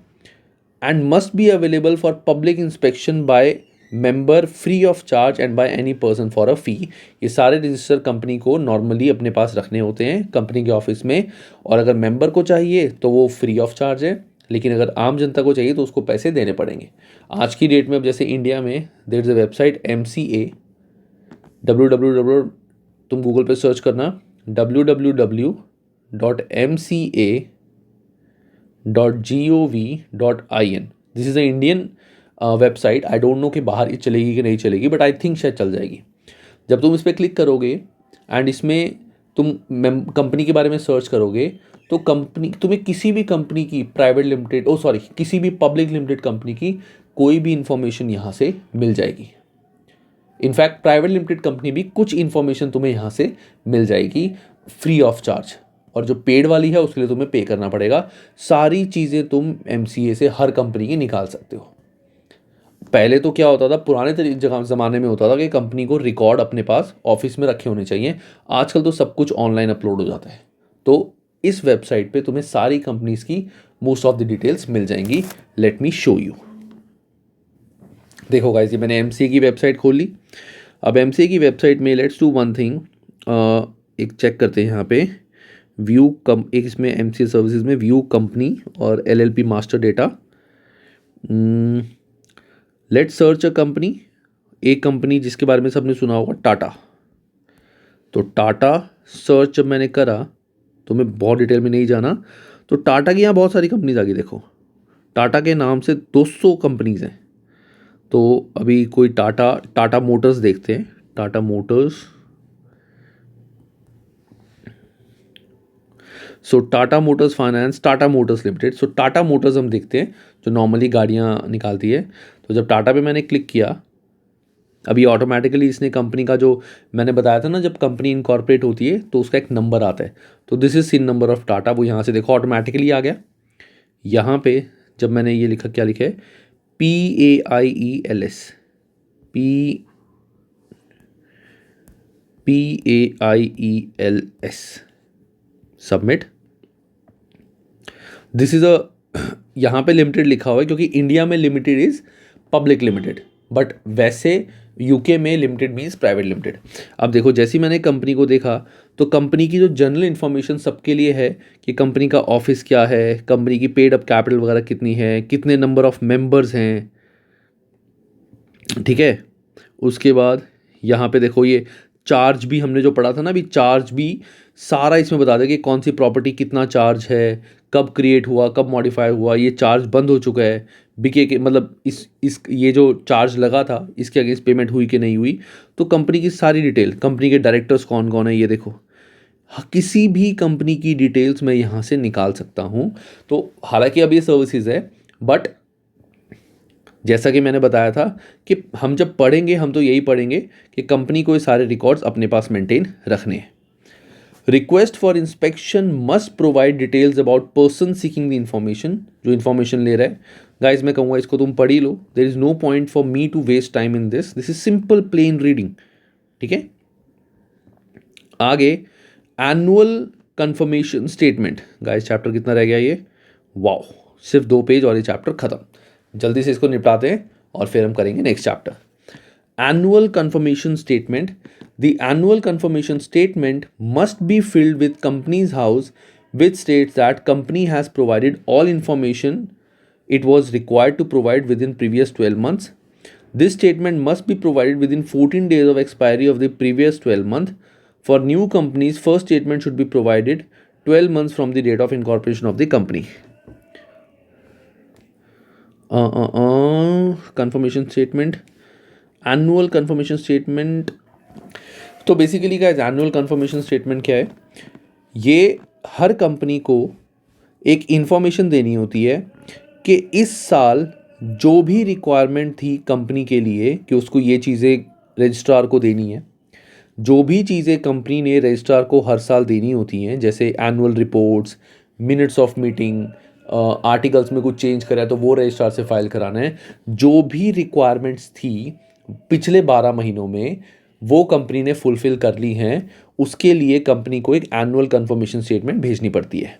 and must be available for public inspection by member free of charge and by any person for a fee। ये सारे रजिस्टर कंपनी को नॉर्मली अपने पास रखने होते हैं कंपनी के ऑफिस में, और अगर मेंबर को चाहिए तो वो फ्री ऑफ चार्ज है, लेकिन अगर आम जनता को चाहिए तो उसको पैसे देने पड़ेंगे। आज की डेट में अब जैसे इंडिया में there is a website MCA, www, तुम गूगल पे सर्च करना www.mca.gov.in। This is a Indian website. I don't know कि बाहर ये चलेगी कि नहीं चलेगी, बट आई थिंक शायद चल जाएगी। जब तुम इस पर क्लिक करोगे एंड इसमें तुम कंपनी के बारे में सर्च करोगे तो कंपनी तुम्हें किसी भी कंपनी की प्राइवेट लिमिटेड किसी भी पब्लिक लिमिटेड कंपनी की कोई भी इंफॉर्मेशन यहाँ से मिल जाएगी। इनफैक्ट प्राइवेट लिमिटेड कंपनी भी कुछ इंफॉर्मेशन तुम्हें यहाँ से मिल जाएगी फ्री ऑफ चार्ज, और जो पेड वाली है उसके लिए तुम्हें पे करना पड़ेगा। सारी चीज़ें तुम MCA से हर कंपनी की निकाल सकते हो। पहले तो क्या होता था, पुराने ज़माने में होता था कि कंपनी को रिकॉर्ड अपने पास ऑफिस में रखे होने चाहिए। आजकल तो सब कुछ ऑनलाइन अपलोड हो जाता है। तो इस वेबसाइट पे तुम्हें सारी कंपनीज की मोस्ट ऑफ द डिटेल्स मिल जाएंगी। Let me show you. देखो गाइस, ये मैंने MCA की वेबसाइट खोल ली। अब MCA की वेबसाइट में लेट्स डू वन थिंग, एक चेक करते हैं यहाँ पे एक इसमें MCA सर्विसेज में व्यू कंपनी और LLP master data. Let's search a company, एक कंपनी जिसके बारे में सबने सुना होगा, टाटा। तो टाटा सर्च जब मैंने करा, तो मैं बहुत डिटेल में नहीं जाना, तो टाटा की यहाँ बहुत सारी कंपनीज आ गई। देखो टाटा के नाम से 200 कंपनीज हैं। तो अभी कोई टाटा मोटर्स देखते हैं। Tata Motors, so Tata Motors Finance, Tata Motors Limited. So Tata Motors हम देखते हैं जो नॉर्मली गाड़ियाँ निकालती है। तो जब टाटा पे मैंने क्लिक किया, अभी ऑटोमेटिकली इसने कंपनी का जो मैंने बताया था ना, जब कंपनी इनकॉर्पोरेट होती है तो उसका एक नंबर आता है। तो this is CIN number of Tata, वो यहाँ से देखो ऑटोमेटिकली आ गया। यहाँ पे जब मैंने ये लिखा, क्या लिखा है, PAIELS, PAIELS, submit. This is a, यहाँ पे लिमिटेड लिखा हुआ है क्योंकि इंडिया में limited is public limited, but वैसे UK में लिमिटेड मीन्स प्राइवेट लिमिटेड। अब देखो, जैसे ही मैंने कंपनी को देखा तो कंपनी की जो जनरल इन्फॉर्मेशन सबके लिए है कि कंपनी का ऑफिस क्या है, कंपनी की पेड अप कैपिटल वगैरह कितनी है, कितने नंबर ऑफ मेंबर्स हैं, ठीक है। उसके बाद यहाँ पे देखो ये चार्ज भी हमने जो पढ़ा था ना, अभी चार्ज भी सारा इसमें बता दें कि कौन सी प्रॉपर्टी कितना चार्ज है, कब क्रिएट हुआ, कब मॉडिफाई हुआ, ये चार्ज बंद हो चुका है, बिके के मतलब इस ये जो चार्ज लगा था इसके अगेंस्ट पेमेंट हुई कि नहीं हुई। तो कंपनी की सारी डिटेल, कंपनी के डायरेक्टर्स कौन कौन है, ये देखो। किसी भी कंपनी की डिटेल्स मैं यहाँ से निकाल सकता हूँ। तो हालांकि अब ये सर्विसेज है, बट जैसा कि मैंने बताया था कि हम जब पढ़ेंगे हम तो यही पढ़ेंगे कि कंपनी को ये सारे रिकॉर्ड्स अपने पास मेंटेन रखने हैं। Request for inspection must provide details about person seeking the information, जो इन्फॉर्मेशन ले रहा है। गाइज मैं कहूँगा इसको तुम पढ़ ही लो, there is no point for me to waste time in this is simple plain reading, ठीक है। आगे annual confirmation statement. Guys chapter कितना रह गया ये, वाओ, सिर्फ 2 पेज और ये चैप्टर खत्म। जल्दी से इसको निपटाते हैं और फिर हम करेंगे next chapter. Annual confirmation statement. The annual confirmation statement must be filled with Companies House, which states that company has provided all information it was required to provide within previous 12 months. This statement must be provided within 14 days of expiry of the previous 12 month. For new companies, first statement should be provided 12 months from the date of incorporation of the company. Confirmation statement, annual confirmation statement। तो बेसिकली का एनुअल कंफर्मेशन स्टेटमेंट क्या है, ये हर कंपनी को एक इन्फॉर्मेशन देनी होती है कि इस साल जो भी रिक्वायरमेंट थी कंपनी के लिए कि उसको ये चीज़ें रजिस्ट्रार को देनी है, जो भी चीज़ें कंपनी ने रजिस्ट्रार को हर साल देनी होती हैं, जैसे annual reports, minutes of meeting, articles में कुछ चेंज करा है तो वो रजिस्ट्रार से फाइल कराना है। जो भी रिक्वायरमेंट्स थी पिछले 12 महीनों में वो कंपनी ने फुलफिल कर ली हैं, उसके लिए कंपनी को एक एनुअल कंफर्मेशन स्टेटमेंट भेजनी पड़ती है।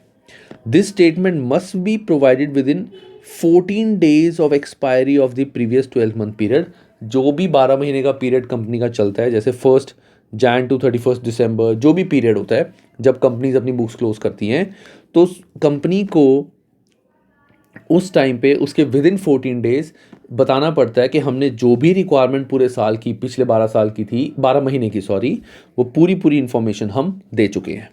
This statement must be provided with in 14 days of expiry of the previous 12 month period. जो भी 12 महीने का पीरियड कंपनी का चलता है, जैसे 1 Jan to 31 December, जो भी पीरियड होता है जब कंपनीज अपनी बुक्स क्लोज करती हैं, तो कंपनी को उस टाइम पे उसके विद इन 14 डेज बताना पड़ता है कि हमने जो भी रिक्वायरमेंट पूरे साल की, पिछले 12 साल की थी, 12 महीने की सॉरी, वो पूरी इन्फॉर्मेशन हम दे चुके हैं।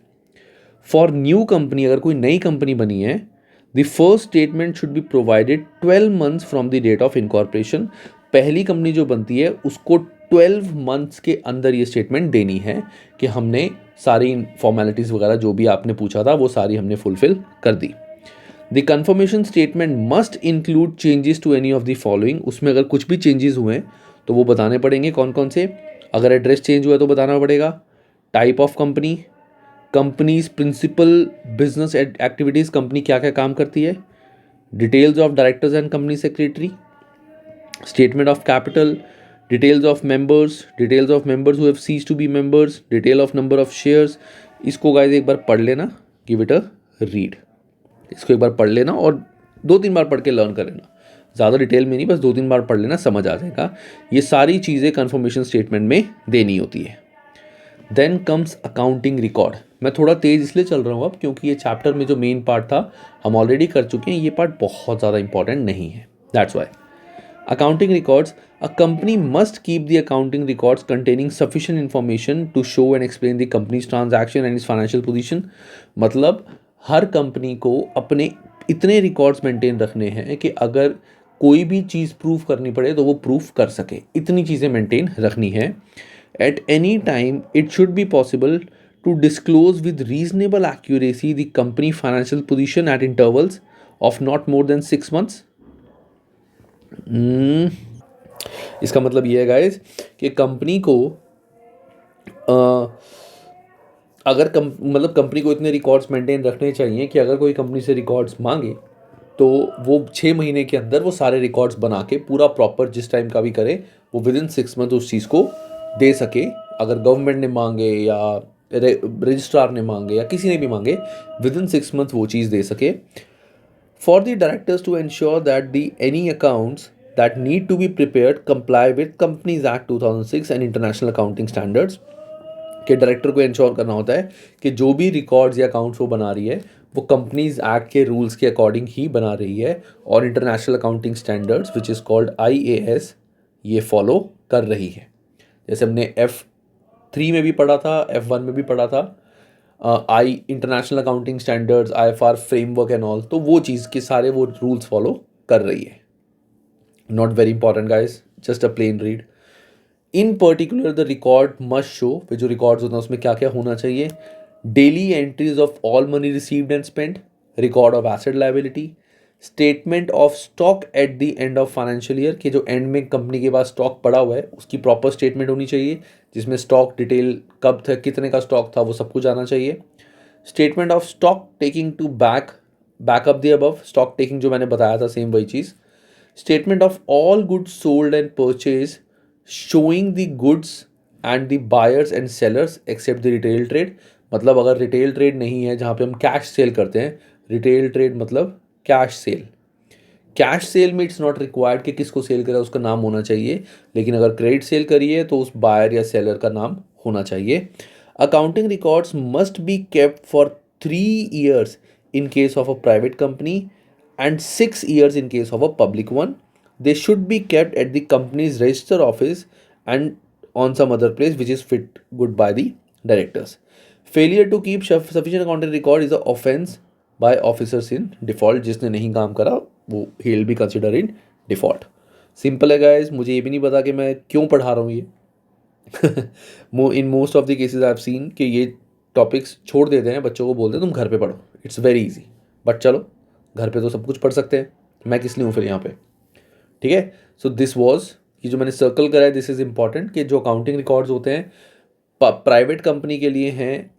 फॉर न्यू कंपनी, अगर कोई नई कंपनी बनी है, the first statement should be provided 12 months from the date of incorporation. पहली कंपनी जो बनती है उसको 12 मंथ्स के अंदर ये स्टेटमेंट देनी है कि हमने सारी फॉर्मेलिटीज़ वगैरह जो भी आपने पूछा था वो सारी हमने फुलफिल कर दी। The confirmation statement must include changes to any of the following, उसमें अगर कुछ भी चेंजेस हुए तो वो बताने पड़ेंगे। कौन कौन से? अगर एड्रेस चेंज हुआ है तो बताना पड़ेगा, type of company, company's principal business activities, company क्या क्या काम करती है, details of directors and company secretary, statement of capital, details of members who have ceased to be members, detail of number of shares। इसको गाइज एक बार पढ़ लेना, गिव इट अ रीड। इसको एक बार पढ़ लेना और 2-3 बार पढ़ के लर्न कर लेना, ज़्यादा डिटेल में नहीं, बस 2-3 बार पढ़ लेना, समझ आ जाएगा। ये सारी चीज़ें कन्फर्मेशन स्टेटमेंट में देनी होती है। Then comes accounting record. मैं थोड़ा तेज़ इसलिए चल रहा हूँ अब क्योंकि ये चैप्टर में जो मेन पार्ट था हम ऑलरेडी कर चुके हैं, ये पार्ट बहुत ज़्यादा इंपॉर्टेंट नहीं है, that's why. Accounting records, a company must keep the accounting records containing sufficient information to show and explain the company's transaction and its financial position। मतलब हर कंपनी को अपने इतने रिकॉर्ड्स मेंटेन रखने हैं कि अगर कोई भी चीज़ प्रूफ करनी पड़े तो वो प्रूफ कर सके, इतनी चीज़ें मेंटेन रखनी है। At any time it should be possible to disclose with reasonable accuracy the company financial position at intervals of not more than 6 months। इसका मतलब ये है गाइज कि कंपनी को अगर मतलब कंपनी को इतने रिकॉर्ड्स मेंटेन रखने चाहिए कि अगर कोई कंपनी से रिकॉर्ड्स मांगे तो वो 6 महीने के अंदर वो सारे रिकॉर्ड्स बना के पूरा प्रॉपर जिस टाइम का भी करे वो विद इन 6 months उस चीज़ को दे सके। अगर गवर्नमेंट ने मांगे या रजिस्ट्रार ने मांगे या किसी ने भी मांगे, विद इन 6 months वो चीज़ दे सके। For the directors to ensure that any accounts that need to be prepared comply with Companies Act 2006 and International Accounting Standards। के डायरेक्टर को इंश्योर करना होता है कि जो भी रिकॉर्ड्स या अकाउंट्स वो बना रही है वो कंपनीज एक्ट के रूल्स के अकॉर्डिंग ही बना रही है और international accounting standards which is called IAS ये फॉलो कर रही है। जैसे हमने F3 में भी पढ़ा था, F1 में भी पढ़ा था, international accounting standards, IFR framework and all, तो वो चीज़ के सारे वो रूल्स फॉलो कर रही है। Not very important guys, just a plain read. In particular the record must show, फिर जो रिकॉर्ड्स होते हैं उसमें क्या क्या होना चाहिए, daily entries of all money received and spend, record of asset liability, statement of stock at the end of financial year, कि जो एंड में कंपनी के पास स्टॉक पड़ा हुआ है उसकी प्रॉपर स्टेटमेंट होनी चाहिए जिसमें स्टॉक डिटेल कब था, कितने का स्टॉक था, वो सब कुछ आना चाहिए। Statement of stock taking to back up the above, stock taking जो मैंने बताया था सेम वही चीज़। Statement of all goods sold and purchase showing the goods and the buyers and sellers except the retail trade, मतलब अगर रिटेल ट्रेड नहीं है जहाँ पे हम कैश सेल करते हैं, रिटेल ट्रेड मतलब कैश सेल। कैश सेल में इट्स नॉट रिक्वायर्ड कि किसको सेल करा उसका नाम होना चाहिए, लेकिन अगर क्रेडिट सेल करिए तो उस बायर या सेलर का नाम होना चाहिए। Accounting records must be kept for 3 years in case of a private company and 6 years in case of a public one। They should be kept at the company's register office and on some other place which is fit good by the directors। Failure to keep sufficient accounting record is an offense by officers in default। जिसने नहीं काम करा वो he will be considered in default। Simple है गाइज, मुझे ये भी नहीं पता कि मैं क्यों पढ़ा रहा हूँ ये। In most of the cases I have seen कि ये टॉपिक्स छोड़ देते हैं, बच्चों को बोलते हैं तुम घर पे पढ़ो, इट्स वेरी इजी, बट चलो घर पे तो सब कुछ पढ़ सकते हैं, मैं किस लिए हूँ फिर यहाँ पे, ठीक है। सो दिस वॉज, ये जो मैंने सर्कल करा है दिस इज़ इंपॉर्टेंट कि जो अकाउंटिंग रिकॉर्ड्स होते हैं प्राइवेट कंपनी के लिए हैं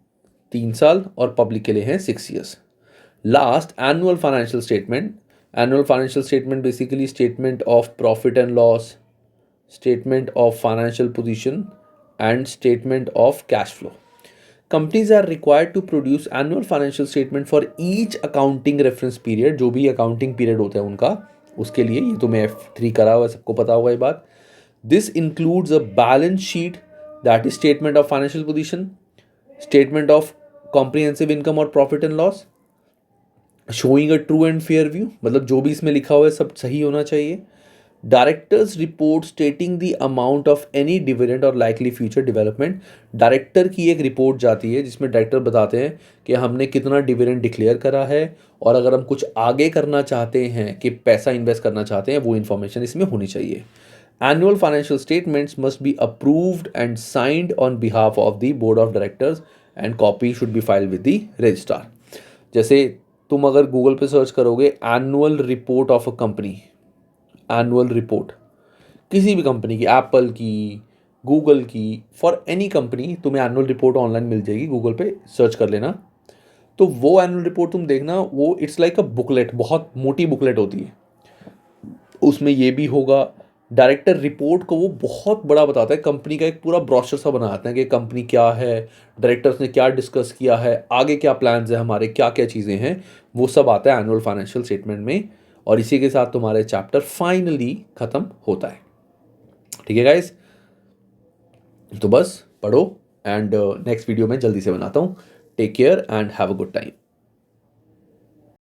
3 साल और पब्लिक के लिए हैं 6 years। Last, annual financial statement. Annual financial statement basically statement of profit and loss, statement of financial position and statement of cash flow। Companies are required to produce annual financial statement for each accounting reference period। जो भी accounting period होता है उनका, उसके लिए, ये तो मैं F3 करा हुआ है, सबको पता होगा ये बात। This includes a balance sheet that is statement of financial position, statement of comprehensive income or profit and loss, showing a true and fair view, मतलब जो भी इसमें लिखा हुआ है सब सही होना चाहिए। Directors report stating the amount of any dividend और लाइकली फ्यूचर डेवलपमेंट। डायरेक्टर की एक रिपोर्ट जाती है जिसमें डायरेक्टर बताते हैं कि हमने कितना डिविडेंड डिक्लेयर करा है और अगर हम कुछ आगे करना चाहते हैं कि पैसा इन्वेस्ट करना चाहते हैं वो इन्फॉर्मेशन इसमें होनी चाहिए। Annual financial statements must be approved and signed on behalf of the board of directors and copy should be filed with the registrar. जैसे तुम अगर गूगल पे सर्च करोगे annual report of a company, annual report किसी भी कंपनी की, एप्पल की, गूगल की, फॉर एनी कंपनी तुम्हें एनुअल रिपोर्ट ऑनलाइन मिल जाएगी, गूगल पे सर्च कर लेना। तो वो एनुअल रिपोर्ट तुम देखना, वो इट्स लाइक अ बुकलेट, बहुत मोटी बुकलेट होती है। उसमें ये भी होगा, डायरेक्टर रिपोर्ट को वो बहुत बड़ा बताता है, कंपनी का एक पूरा ब्रोशर सा बनाता है कि कंपनी क्या है, डायरेक्टर्स ने क्या डिस्कस किया है, आगे क्या प्लान्स है हमारे, क्या क्या चीज़ें हैं, वो सब आता है एनुअल फाइनेंशियल स्टेटमेंट में। और इसी के साथ तुम्हारे चैप्टर फाइनली ख़त्म होता है। ठीक है गाइस, तो बस पढ़ो एंड नेक्स्ट वीडियो में जल्दी से बनाता हूँ। Take care and have a good time.